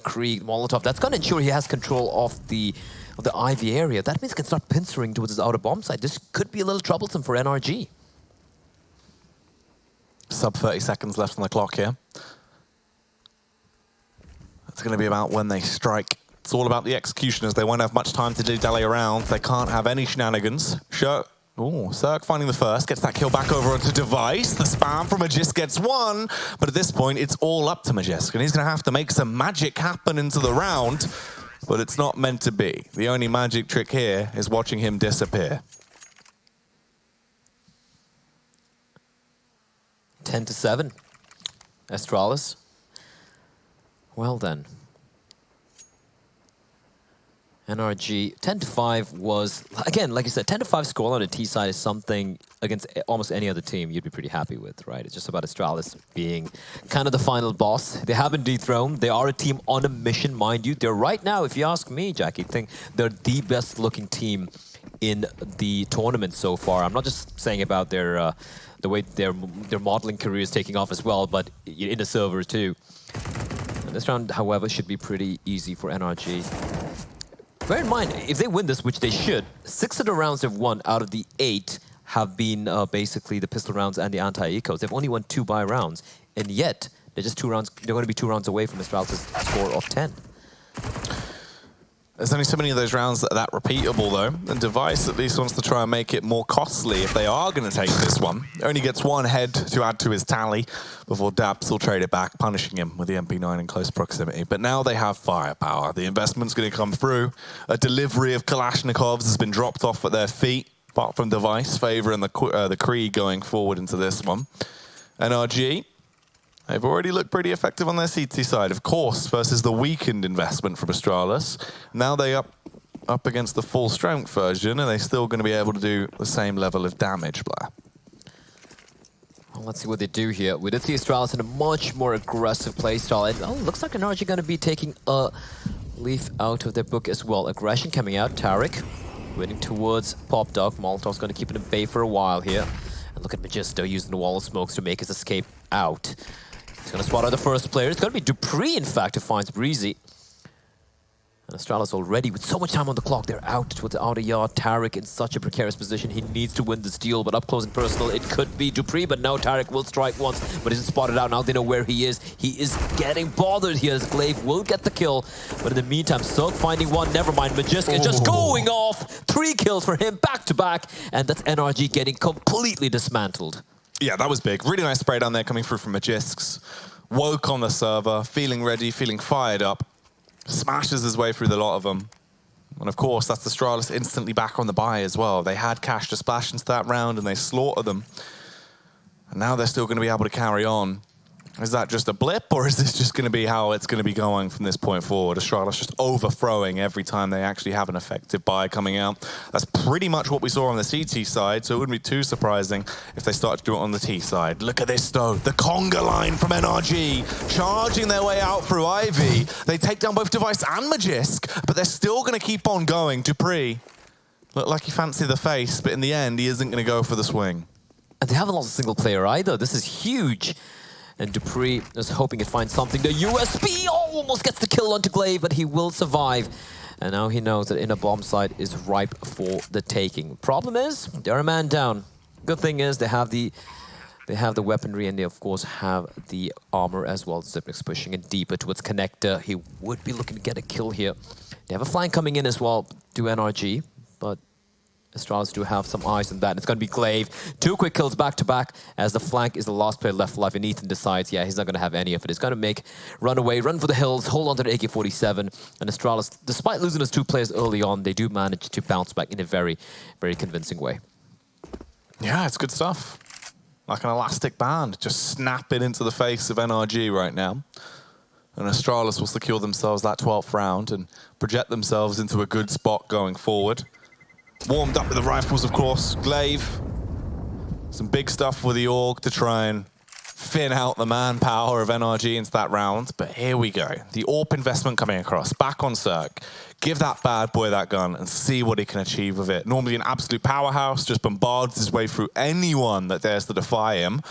Krieg Molotov, that's going to ensure he has control of the IV area. That means he can start pincering towards his outer bomb site. This could be a little troublesome for NRG. Sub 30 seconds left on the clock here. It's going to be about when they strike. It's all about the executioners. They won't have much time to dilly around. They can't have any shenanigans. Cirque finding the first, gets that kill back over onto Device. The spam from Magisk gets one, but at this point, it's all up to Magisk, and he's going to have to make some magic happen into the round, but it's not meant to be. The only magic trick here is watching him disappear. 10-7. Astralis. Well then. NRG, 10-5 was, again, like you said, 10-5 scoreline on the T side is something against almost any other team you'd be pretty happy with, right? It's just about Astralis being kind of the final boss. They have been dethroned. They are a team on a mission, mind you. They're right now, if you ask me, Jackie, think they're the best looking team in the tournament so far. I'm not just saying about their the way their modeling career is taking off as well, but in the server too. And this round, however, should be pretty easy for NRG. Bear in mind, if they win this, which they should, 6 of the rounds they've won out of the 8 have been basically the pistol rounds and the anti-ecos. They've only won 2 buy rounds, and yet they're just 2 rounds. They're going to be 2 rounds away from Astralis' score of 10. There's only so many of those rounds that are that repeatable, though. And Device at least wants to try and make it more costly if they are going to take this one. Only gets 1 head to add to his tally before Daps will trade it back, punishing him with the MP9 in close proximity. But now they have firepower. The investment's going to come through. A delivery of Kalashnikovs has been dropped off at their feet, apart from Device favouring the Krieg going forward into this one. NRG, they've already looked pretty effective on their CT side, of course, versus the weakened investment from Astralis. Now they up against the full strength version, and they're still going to be able to do the same level of damage, Blair. Well, let's see what they do here. We did see Astralis in a much more aggressive playstyle. And looks like NRG going to be taking a leaf out of their book as well. Aggression coming out. Tarek winning towards Pop Dog. Molotov's going to keep it in bay for a while here. And Look at Magisto using the wall of smokes to make his escape out. He's going to spot out the first player. It's going to be Dupree, in fact, who finds Breezy. And Astralis already, with so much time on the clock, they're out towards the outer yard. Tarek in such a precarious position. He needs to win this deal, but up close and personal, it could be Dupree, but no, Tarek will strike once, but isn't spotted out. Now they know where he is. He is getting bothered here as Glaive will get the kill. But in the meantime, Soak finding one, never mind. Magisk just going off. 3 kills for him, back to back. And that's NRG getting completely dismantled. Yeah, that was big. Really nice spray down there coming through from Magisks. Woke on the server, feeling ready, feeling fired up. Smashes his way through the lot of them. And of course, that's Astralis instantly back on the buy as well. They had cash to splash into that round and they slaughtered them. And now they're still going to be able to carry on. Is that just a blip, or is this just going to be how it's going to be going from this point forward? Astralis just overthrowing every time they actually have an effective buy coming out. That's pretty much what we saw on the CT side, so it wouldn't be too surprising if they start to do it on the T side. Look at this, though. The conga line from NRG, charging their way out through Ivy. They take down both Device and Magisk, but they're still going to keep on going. Dupree looked like he fancied the face, but in the end, he isn't going to go for the swing. And they haven't lost a single player either. This is huge. And Dupree is hoping to find something. The USP almost gets the kill onto Glaive, but he will survive. And now he knows that inner bomb site is ripe for the taking. Problem is, they're a man down. Good thing is they have the weaponry, and they of course have the armor as well. Xyp9x pushing it deeper towards Connector. He would be looking to get a kill here. They have a flank coming in as well to NRG, but Astralis do have some eyes on that. And it's going to be Glaive. 2 quick kills back to back as the flank is the last player left alive. And Ethan decides, yeah, he's not going to have any of it. He's going to run away, run for the hills, hold on to the AK-47. And Astralis, despite losing those 2 players early on, they do manage to bounce back in a very, very convincing way. Yeah, it's good stuff. Like an elastic band, just snapping into the face of NRG right now. And Astralis will secure themselves that 12th round and project themselves into a good spot going forward. Warmed up with the rifles, of course. Glaive. Some big stuff with the AUG to try and thin out the manpower of NRG into that round. But here we go. The AWP investment coming across. Back on Cirque. Give that bad boy that gun and see what he can achieve with it. Normally an absolute powerhouse, just bombards his way through anyone that dares to defy him.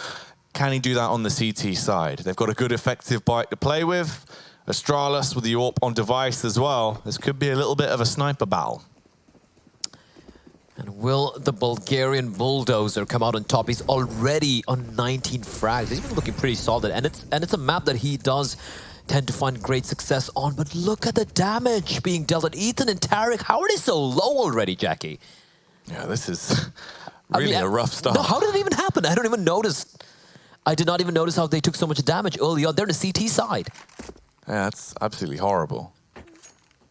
Can he do that on the CT side? They've got a good effective bite to play with. Astralis with the AWP on Device as well. This could be a little bit of a sniper battle. And will the Bulgarian Bulldozer come out on top? He's already on 19 frags. He's been looking pretty solid. And it's a map that he does tend to find great success on. But look at the damage being dealt at Ethan and Tarek. How are they so low already, Jackie? Yeah, this is really a rough start. No, how did it even happen? I don't even notice. I did not even notice how they took so much damage early on. They're on the CT side. Yeah, that's absolutely horrible.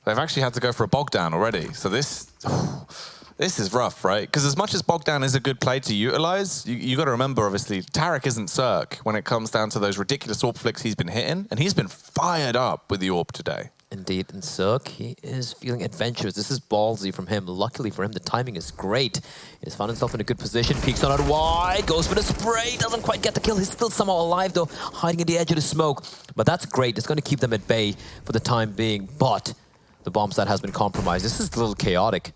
They've actually had to go for a Bogdan already. So this is rough, right? Because as much as Bogdan is a good play to utilize, you got to remember, obviously, Tarek isn't Cirque when it comes down to those ridiculous AWP flicks he's been hitting, and he's been fired up with the AWP today. Indeed, and Cirque, he is feeling adventurous. This is ballsy from him. Luckily for him, the timing is great. He's found himself in a good position, peeks on out wide, goes for the spray, doesn't quite get the kill. He's still somehow alive, though, hiding at the edge of the smoke. But that's great. It's going to keep them at bay for the time being, but the bomb site has been compromised. This is a little chaotic.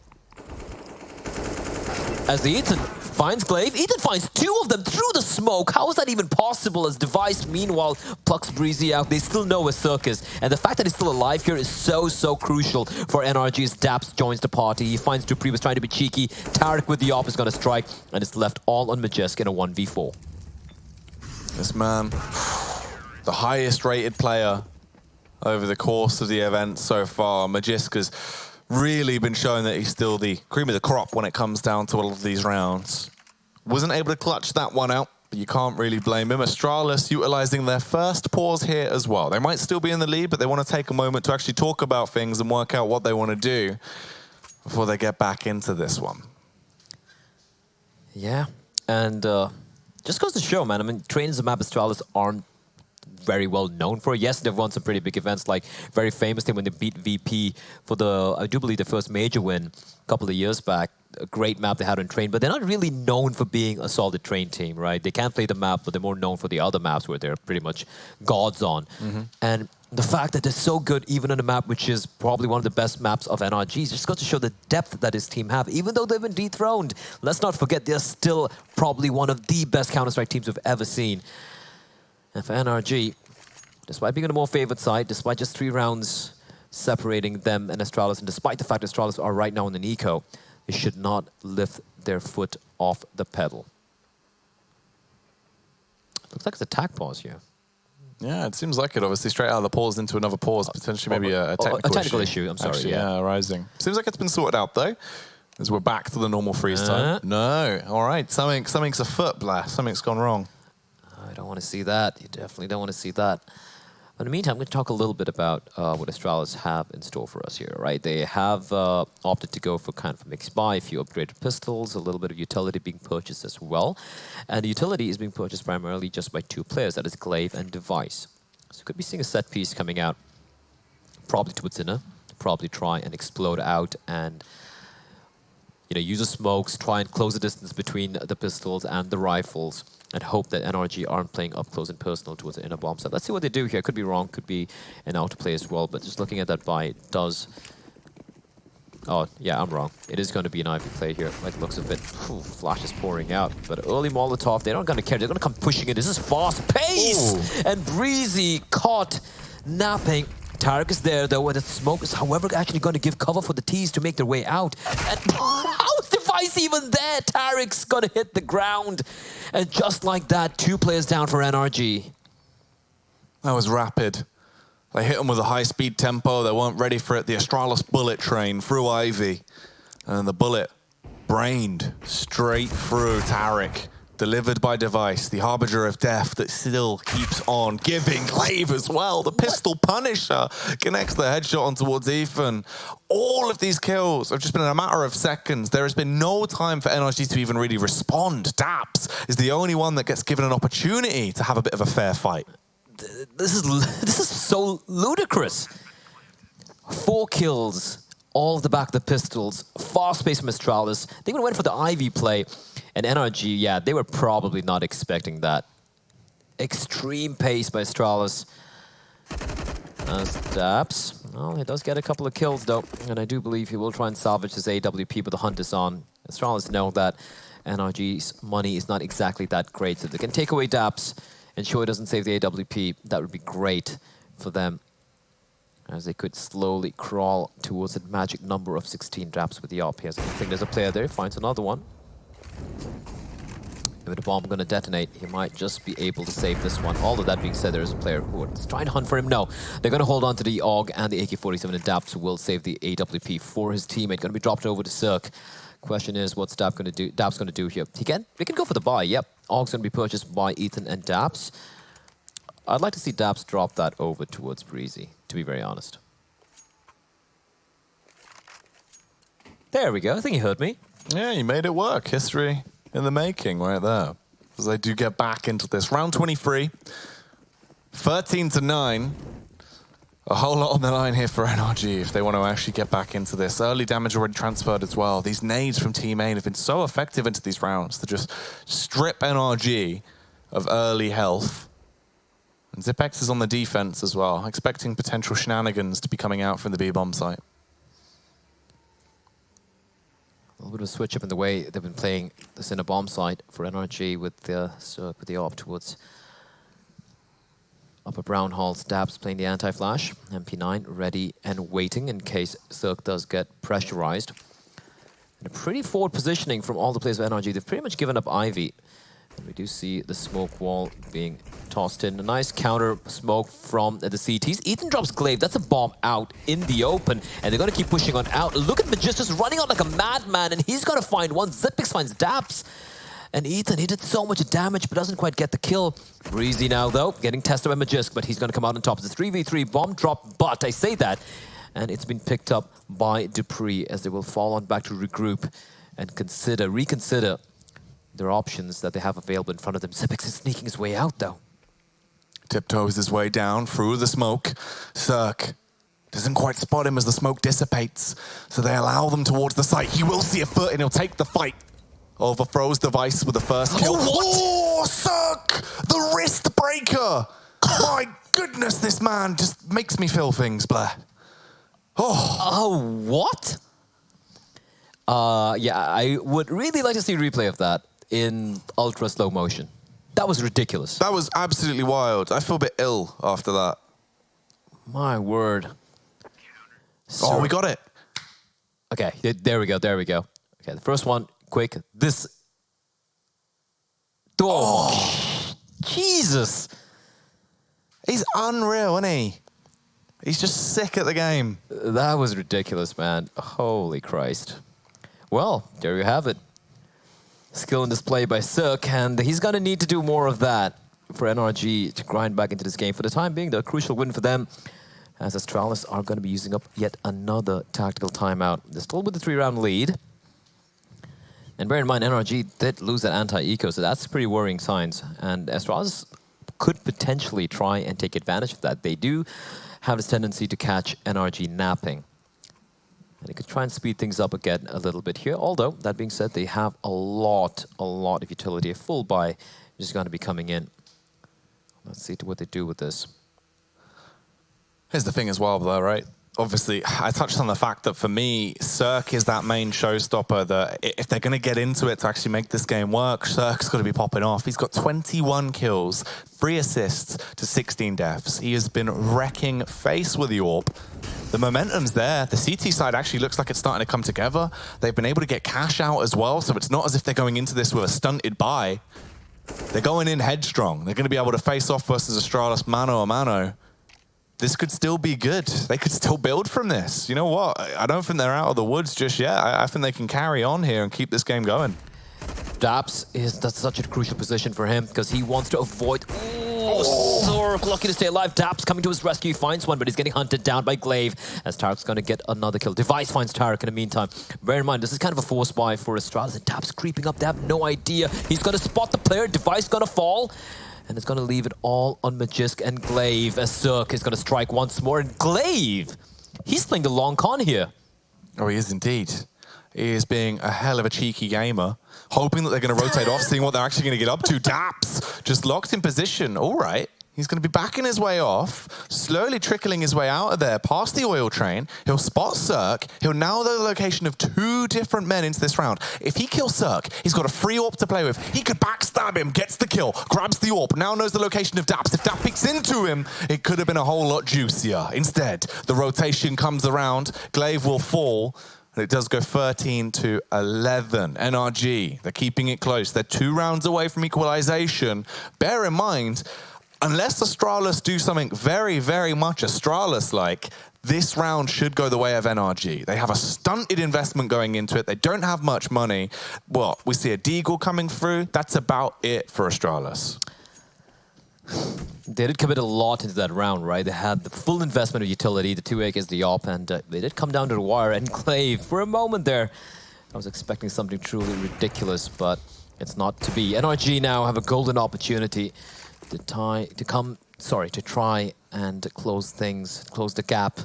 As the Ethan finds Glaive, Ethan finds 2 of them through the smoke. How is that even possible as Device, meanwhile, plucks Breezy out? They still know where Cirque is. And the fact that he's still alive here is so crucial for NRG as Daps joins the party. He finds Dupree was trying to be cheeky. Tarek with the AWP is going to strike, and it's left all on Magisk in a 1v4. This man, the highest rated player over the course of the event so far. Magisk has really been showing that he's still the cream of the crop when it comes down to all of these rounds. Wasn't able to clutch that one out, but you can't really blame him. Astralis utilizing their first pause here as well. They might still be in the lead, but they want to take a moment to actually talk about things and work out what they want to do before they get back into this one. Yeah, and just goes to show, man. I mean, trains of map Astralis aren't very well known for. Yes, they've won some pretty big events, like very famously when they beat VP for the, I do believe, the first major win a couple of years back. A great map they had on Train, but they're not really known for being a solid Train team, right? They can play the map, but they're more known for the other maps where they're pretty much gods on. And the fact that they're so good even on a map which is probably one of the best maps of NRG just got to show the depth that his team have. Even though they've been dethroned, let's not forget they're still probably one of the best Counter-Strike teams we've ever seen. And for NRG, despite being on the more favored side, despite just 3 rounds separating them and Astralis, and despite the fact that Astralis are right now in an eco, they should not lift their foot off the pedal. Looks like it's a attack pause here. Yeah, it seems like it. Obviously, straight out of the pause into another pause, potentially maybe a technical issue. I'm sorry. Actually, yeah, arising. Seems like it's been sorted out though, as we're back to the normal freeze time. No, all right, something's afoot, Blair. Something's gone wrong. I don't want to see that. You definitely don't want to see that. In the meantime, I'm going to talk a little bit about what Astralis have in store for us here, right? They have opted to go for kind of a mixed buy, a few upgraded pistols, a little bit of utility being purchased as well. And the utility is being purchased primarily just by 2 players, that is Glaive and Device. So you could be seeing a set piece coming out, probably towards Inner, probably try and explode out and use the smokes, try and close the distance between the pistols and the rifles, and hope that NRG aren't playing up close and personal towards the inner bomb site. Let's see what they do here. Could be wrong, could be an out play as well, but just looking at that buy, it does... Oh, yeah, I'm wrong. It is going to be an Ivy play here, by the looks of it. Whew, flash is pouring out, but early Molotov, they're not going to care. They're going to come pushing it. This is fast pace! And Breezy caught napping. Tarek is there, though, and the smoke is, however, actually going to give cover for the T's to make their way out. And how's Device even there? Tarek's going to hit the ground. And just like that, 2 players down for NRG. That was rapid. They hit them with a high-speed tempo. They weren't ready for it. The Astralis bullet train through Ivy. And the bullet brained straight through Tarek. Delivered by Device, the harbinger of death that still keeps on giving. Glaive as well, the pistol punisher, connects the headshot on towards Ethan. All of these kills have just been in a matter of seconds. There has been no time for NRG to even really respond. Daps is the only one that gets given an opportunity to have a bit of a fair fight. This is so ludicrous. 4 kills, all of the back of the pistols, fast pace from Astralis. They even went for the Ivy play. And NRG, yeah, they were probably not expecting that. Extreme pace by Astralis. As Daps, well, he does get a couple of kills though, and I do believe he will try and salvage his AWP, but the hunt is on. Astralis know that NRG's money is not exactly that great, so they can take away Daps and show it doesn't save the AWP. That would be great for them, as they could slowly crawl towards a magic number of 16 Daps with the AWP. I think there's a player there, finds another one. With the bomb going to detonate, he might just be able to save this one. All of that being said, there is a player who is trying to hunt for him. No, they're going to hold on to the AUG and the AK-47, and Daps will save the AWP for his teammate. Going to be dropped over to Cirque. Question is, what's Daps going to do? Daps going to do here? He can go for the buy. Yep, AUG's going to be purchased by Ethan and Daps. I'd like to see Daps drop that over towards Breezy, to be very honest. There we go. I think he heard me. Yeah, you made it work. History in the making right there. As they do get back into this. Round 23, 13-9. A whole lot on the line here for NRG if they want to actually get back into this. Early damage already transferred as well. These nades from Team A have been so effective into these rounds to just strip NRG of early health. And Zipex is on the defense as well, expecting potential shenanigans to be coming out from the B-bomb site. A little bit of a switch up in the way they've been playing this in a bomb site for NRG with the AWP towards upper brown halls. Daps playing the anti-flash. MP9 ready and waiting in case Cirque does get pressurized. And a pretty forward positioning from all the players of NRG. They've pretty much given up Ivy. And we do see the smoke wall being tossed in. A nice counter smoke from the CTs. Ethan drops Glaive. That's a bomb out in the open. And they're going to keep pushing on out. Look at Magistus running out like a madman. And he's going to find one. Zipix finds Daps. And Ethan, he did so much damage, but doesn't quite get the kill. Breezy now, though, getting tested by Magisk, but he's going to come out on top. It's a 3v3 bomb drop, but I say that. And it's been picked up by Dupree as they will fall on back to regroup and reconsider their options that they have available in front of them. Zipix is sneaking his way out, though. tiptoes his way down through the smoke. Cirque doesn't quite spot him as the smoke dissipates, so they allow them towards the site. He will see a foot and he'll take the fight. Overthrows device with the first kill. Oh, Cirque! The wrist breaker! My goodness, this man just makes me feel things, Blair. Oh, what? Yeah, I would really like to see a replay of that in ultra slow motion. That was ridiculous. That was absolutely wild. I feel a bit ill after that. My word. Oh, we got it. Okay, there we go, there we go. Okay, the first one, quick. This. Oh, Jesus. He's unreal, isn't he? He's just sick at the game. That was ridiculous, man. Holy Christ. Well, there you have it. Skill and display by Cirque, and he's going to need to do more of that for NRG to grind back into this game. For the time being, the crucial win for them, as Astralis are going to be using up yet another tactical timeout. They're still with the 3-round lead. And bear in mind, NRG did lose that anti-eco, so that's pretty worrying signs. And Astralis could potentially try and take advantage of that. They do have this tendency to catch NRG napping. And they could try and speed things up again a little bit here. Although, that being said, they have a lot of utility. A full buy is going to be coming in. Let's see what they do with this. Here's the thing as well, though, right? Obviously, I touched on the fact that for me, Cirque is that main showstopper that if they're going to get into it to actually make this game work, Cirque's got to be popping off. He's got 21 kills, 3 assists to 16 deaths. He has been wrecking face with the AWP. The momentum's there. The CT side actually looks like it's starting to come together. They've been able to get cash out as well, so it's not as if they're going into this with a stunted buy. They're going in headstrong. They're going to be able to face off versus Astralis mano a mano. This could still be good. They could still build from this. You know what? I don't think they're out of the woods just yet. I think they can carry on here and keep this game going. That's such a crucial position for him because he wants to avoid... Oh, Zork, lucky to stay alive. Daps coming to his rescue, finds one, but he's getting hunted down by Glaive as Tarek's going to get another kill. Device finds Tarek in the meantime. Bear in mind, this is kind of a force buy for Astralis, and Daps creeping up. They have no idea. He's going to spot the player. Device going to fall. And it's going to leave it all on Magisk and Glaive as Cirque is going to strike once more. And Glaive, he's playing the long con here. Oh, he is indeed. He is being a hell of a cheeky gamer, hoping that they're going to rotate off, seeing what they're actually going to get up to. Daps just locked in position. All right. He's going to be backing his way off, slowly trickling his way out of there, past the oil train. He'll spot Cirque. He'll now know the location of 2 different men into this round. If he kills Cirque, he's got a free AWP to play with. He could backstab him, gets the kill, grabs the AWP, now knows the location of Daps. If Daps peeks into him, it could have been a whole lot juicier. Instead, the rotation comes around. Glaive will fall. And it does go 13 to 11. NRG, they're keeping it close. They're 2 rounds away from equalization. Bear in mind, unless Astralis do something very, very much Astralis-like, this round should go the way of NRG. They have a stunted investment going into it. They don't have much money. Well, we see a Deagle coming through. That's about it for Astralis. They did commit a lot into that round, right? They had the full investment of utility, the 2 AKs, the AWP, and they did come down to the wire. And Glaive, for a moment there, I was expecting something truly ridiculous, but it's not to be. NRG now have a golden opportunity to try and close the gap,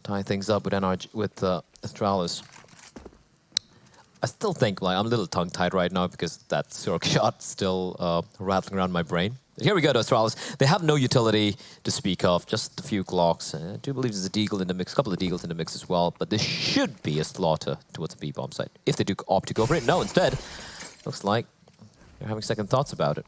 tie things up with NRG, with Astralis. I still think I'm a little tongue-tied right now because that Cirque shot still rattling around my brain. But here we go to Astralis. They have no utility to speak of, just a few Glocks. I do believe there's a Deagle in the mix, a couple of Deagles in the mix as well, but this should be a slaughter towards the B-bomb site. If they do opt to go for it, no, instead, looks like they're having second thoughts about it.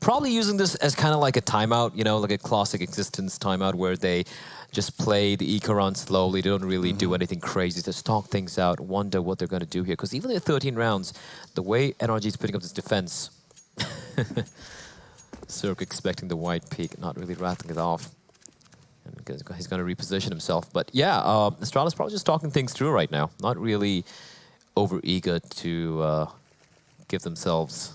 Probably using this as kind of like a timeout, you know, like a classic existence timeout where they just play the eco round slowly. They don't really do anything crazy. Just talk things out, wonder what they're going to do here. Because even at 13 rounds, the way NRG is putting up this defense, Cirque expecting the white peak, not really rattling it off. And he's going to reposition himself. But yeah, Astralis probably just talking things through right now. Not really over-eager to give themselves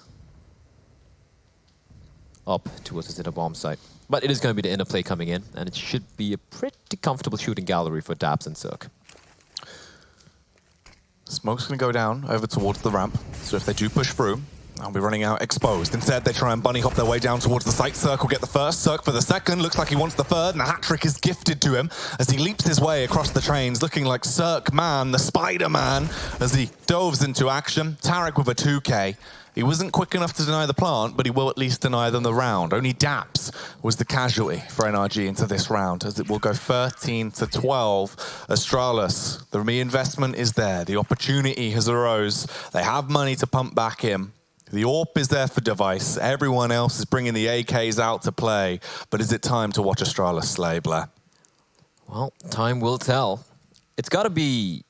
up towards the center bomb site. But it is going to be the interplay coming in, and it should be a pretty comfortable shooting gallery for Daps and Cirque. Smoke's going to go down over towards the ramp, so if they do push through, I'll be running out exposed. Instead, they try and bunny hop their way down towards the site. Circle get the first, Cirque for the second. Looks like he wants the third, and the hat trick is gifted to him as he leaps his way across the trains, looking like Cirque Man, the Spider-Man, as he dives into action. Tarek with a 2K. He wasn't quick enough to deny the plant, but he will at least deny them the round. Only Daps was the casualty for NRG into this round, as it will go 13-12. Astralis, the reinvestment is there. The opportunity has arose. They have money to pump back in. The AWP is there for Device. Everyone else is bringing the AKs out to play. But is it time to watch Astralis slay, Blair? Well, time will tell. It's got to be...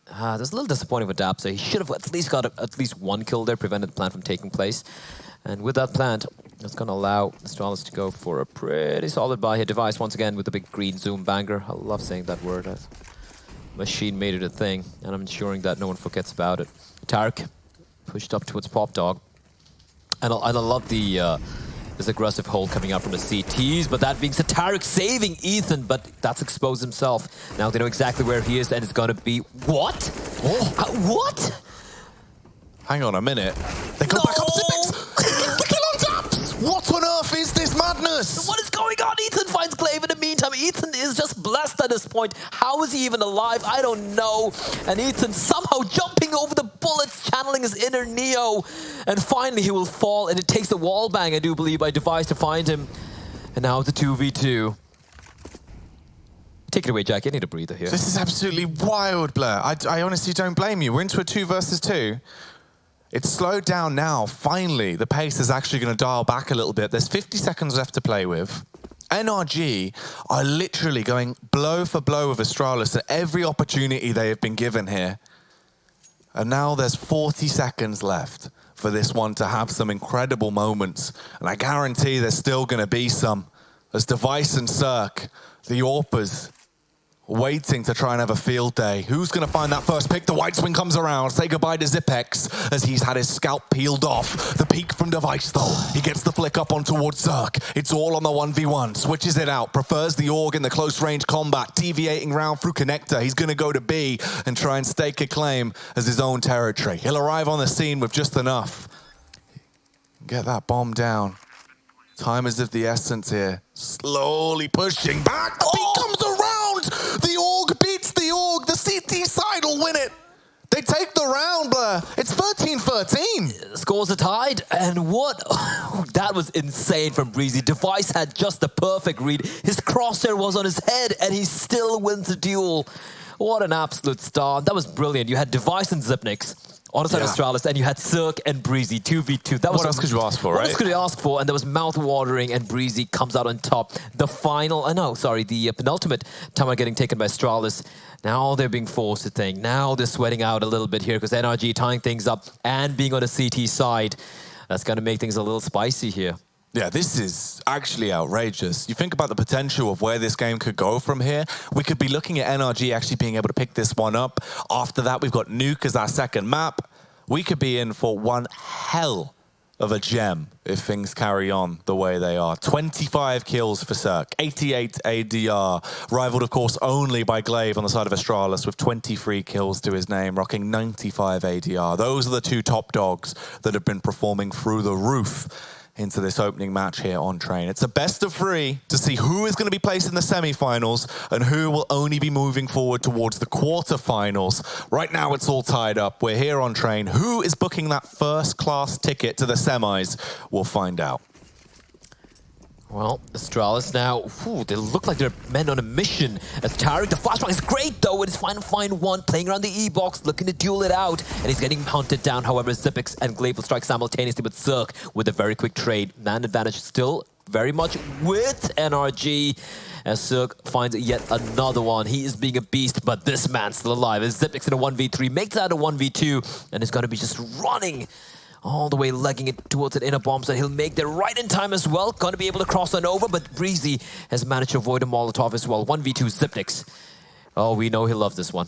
that's a little disappointing for Dapsa. He should have at least got at least one kill there, prevented the plant from taking place. And with that plant, it's going to allow Astralis to go for a pretty solid buy here. Device once again with the big green zoom banger. I love saying that word. Machine made it a thing, and I'm ensuring that no one forgets about it. Tarek pushed up towards Pop Dog. And I love the this aggressive hold coming out from the CTs, but that being said, Tarek saving Ethan, but that's exposed himself. Now they know exactly where he is, and it's gonna be... What? What? Hang on a minute. They go back up Zippix! The kill on Daps! What on earth is this madness? What is going on? Ethan finds Glaive in the meantime. Ethan is just blessed at this point. How is he even alive? I don't know. And Ethan somehow jumping over the bullets, channeling his inner Neo. And finally he will fall, and it takes the wall bang, I do believe, by Device to find him. And now it's a 2v2. Take it away, Jack. I need a breather here. This is absolutely wild, Blair. I honestly don't blame you. We're into a 2 versus 2. It's slowed down now. Finally, the pace is actually going to dial back a little bit. There's 50 seconds left to play with. NRG are literally going blow for blow with Astralis at every opportunity they have been given here. And now there's 40 seconds left for this one to have some incredible moments. And I guarantee there's still going to be some. As Device and Cirque, the AWPers, waiting to try and have a field day. Who's going to find that first pick? The white swing comes around. Say goodbye to Zipex as he's had his scalp peeled off. The peek from Device, though. He gets the flick up on towards Cirque. It's all on the 1v1. Switches it out. Prefers the AUG in the close-range combat. Deviating round through Connector. He's going to go to B and try and stake a claim as his own territory. He'll arrive on the scene with just enough. Get that bomb down. Time is of the essence here. Slowly pushing back. The beat comes around. The AUG beats the AUG. The CT side will win it. They take the round, Blair. It's 13-13. Scores are tied, and what? That was insane from Breezy. Device had just the perfect read. His crosshair was on his head, and he still wins the duel. What an absolute star. That was brilliant. You had Device and Zipnix on the side of Astralis, and you had Cirque and Breezy, 2v2. That was what else could you ask for, right? What else could you ask for? And there was mouth-watering, and Breezy comes out on top. The final, the penultimate time getting taken by Astralis. Now they're being forced to think. Now they're sweating out a little bit here because NRG tying things up and being on the CT side. That's going to make things a little spicy here. Yeah, this is actually outrageous. You think about the potential of where this game could go from here. We could be looking at NRG actually being able to pick this one up. After that, we've got Nuke as our second map. We could be in for one hell of a gem if things carry on the way they are. 25 kills for Cirque, 88 ADR, rivaled, of course, only by Glaive on the side of Astralis with 23 kills to his name, rocking 95 ADR. Those are the two top dogs that have been performing through the roof into this opening match here on Train. It's a best of 3 to see who is going to be placed in the semi-finals and who will only be moving forward towards the quarter-finals. Right now, it's all tied up. We're here on Train. Who is booking that first-class ticket to the semis? We'll find out. Well, Astralis now, they look like they're men on a mission. As Tarek, the flashback is great though, with his fine one, playing around the E-box, looking to duel it out, and he's getting hunted down. However, Zipix and Glaive will strike simultaneously with Cirque with a very quick trade. Man advantage still very much with NRG, as Cirque finds yet another one. He is being a beast, but this man's still alive. As Zipix in a 1v3 makes that a 1v2, and is going to be just running all the way, legging it towards an inner bomb, so he'll make that right in time as well. Going to be able to cross on over, but Breezy has managed to avoid a Molotov as well. 1v2 Zipnix. Oh, we know he loves this one.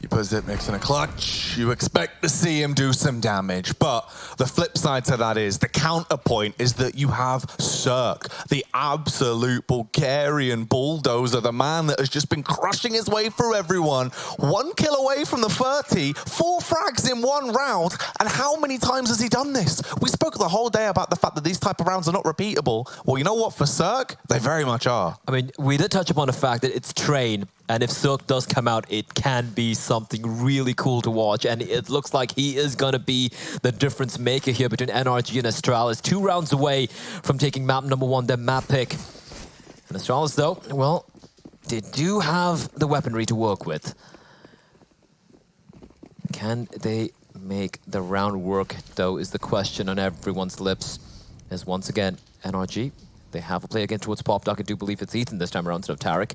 You put Zipnix in a clutch, you expect to see him do some damage, but the flip side to that is, the counterpoint is that you have Cirque, the absolute Bulgarian bulldozer, the man that has just been crushing his way through everyone. 1 kill away from the 30, 4 frags in 1 round, and how many times has he done this? We spoke the whole day about the fact that these type of rounds are not repeatable. Well, you know what, for Cirque, they very much are. I mean, we did touch upon the fact that it's Train, and if Cirque does come out, it can be something really cool to watch, and it looks like he is going to be the difference maker here between NRG and Astralis. 2 rounds away from taking map number 1, their map pick. And Astralis, though, well, they do have the weaponry to work with. Can they make the round work, though, is the question on everyone's lips. As once again, NRG, they have a play again towards Popduck. I do believe it's Ethan this time around instead of Tarek.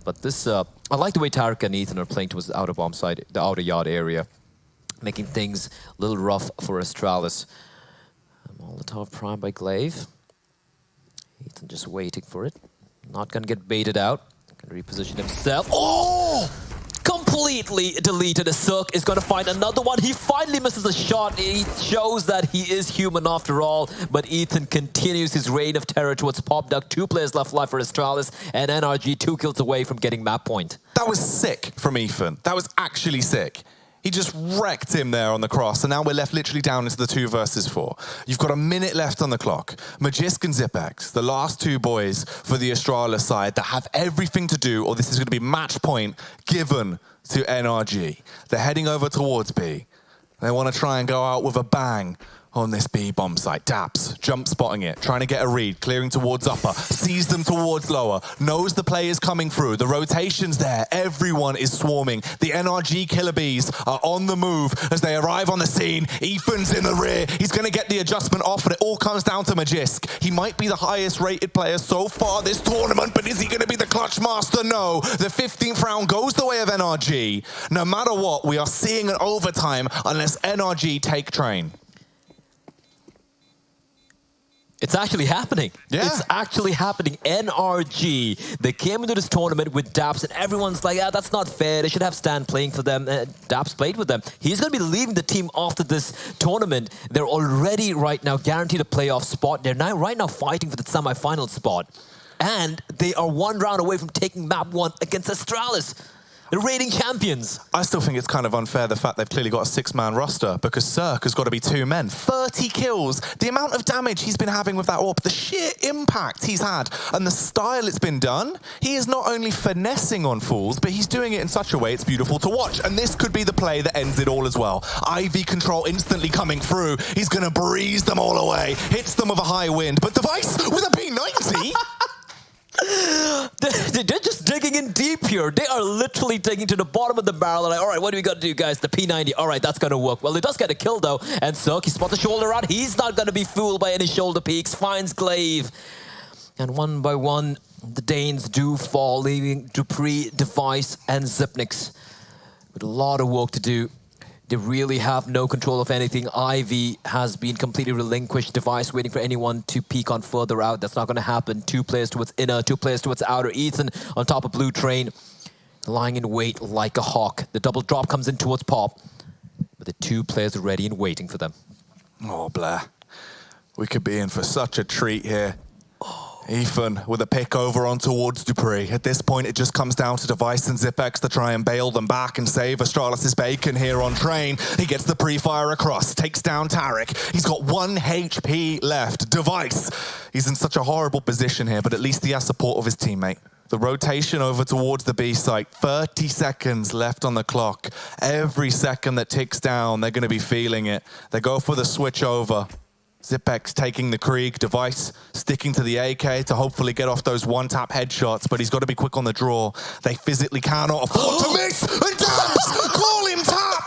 But this, I like the way Tarek and Ethan are playing towards the outer bomb side, the outer yard area, making things a little rough for Astralis. Molotov prime by Glaive. Ethan just waiting for it. Not gonna get baited out. Gonna reposition himself. Oh! Completely deleted. Cirque is going to find another one. He finally misses a shot. He shows that he is human after all. But Ethan continues his reign of terror towards Popduck. 2 players left alive for Astralis, and NRG 2 kills away from getting map point. That was sick from Ethan. That was actually sick. He just wrecked him there on the cross, and now we're left literally down into the 2 versus 4. You've got a minute left on the clock. Magisk and Zipex, the last 2 boys for the Astralis side that have everything to do, or this is going to be match point given to NRG. They're heading over towards B. They want to try and go out with a bang on this B bomb site. Daps, jump spotting it, trying to get a read, clearing towards upper, sees them towards lower, knows the play is coming through, the rotation's there, everyone is swarming. The NRG killer bees are on the move as they arrive on the scene. Ethan's in the rear, he's going to get the adjustment off, and it all comes down to Magisk. He might be the highest rated player so far this tournament, but is he going to be the clutch master? No. The 15th round goes the way of NRG. No matter what, we are seeing an overtime unless NRG take Train. It's actually happening. Yeah. It's actually happening. NRG, they came into this tournament with Daps, and everyone's like, yeah, that's not fair. They should have Stan playing for them. Daps played with them. He's going to be leaving the team after this tournament. They're already right now guaranteed a playoff spot. They're now right now fighting for the semi-final spot. And they are 1 round away from taking map 1 against Astralis, the reigning champions. I still think it's kind of unfair, the fact they've clearly got a 6-man roster, because Cirque has got to be 2 men. 30 kills, the amount of damage he's been having with that AWP, the sheer impact he's had, and the style it's been done. He is not only finessing on fools, but he's doing it in such a way it's beautiful to watch. And this could be the play that ends it all as well. IV control instantly coming through. He's going to breeze them all away. Hits them with a high wind, but Device with a P90. They're just digging in deep here. They are literally digging to the bottom of the barrel. They're like, all right, what do we got to do, guys? The P90. All right, that's going to work. Well, it does get a kill, though. And Cirque, he spots the shoulder out. He's not going to be fooled by any shoulder peaks. Finds Glaive. And 1 by 1, the Danes do fall, leaving Dupree, Device, and Zipnix with a lot of work to do. They really have no control of anything. Ivy has been completely relinquished. Device waiting for anyone to peek on further out. That's not going to happen. 2 players towards inner, 2 players towards outer. Ethan on top of Blue Train, lying in wait like a hawk. The double drop comes in towards Pop, but the 2 players are ready and waiting for them. Oh, Blair. We could be in for such a treat here. Ethan with a pick over on towards Dupree. At this point, it just comes down to Device and Zipex to try and bail them back and save Astralis' bacon here on Train. He gets the pre-fire across, takes down Tarek. He's got 1 HP left. Device, he's in such a horrible position here, but at least he has support of his teammate. The rotation over towards the B site, 30 seconds left on the clock. Every second that ticks down, they're going to be feeling it. They go for the switch over. Zipex taking the Krieg, Device sticking to the AK to hopefully get off those 1-tap headshots, but he's got to be quick on the draw. They physically cannot afford to miss, and Daps call him tap!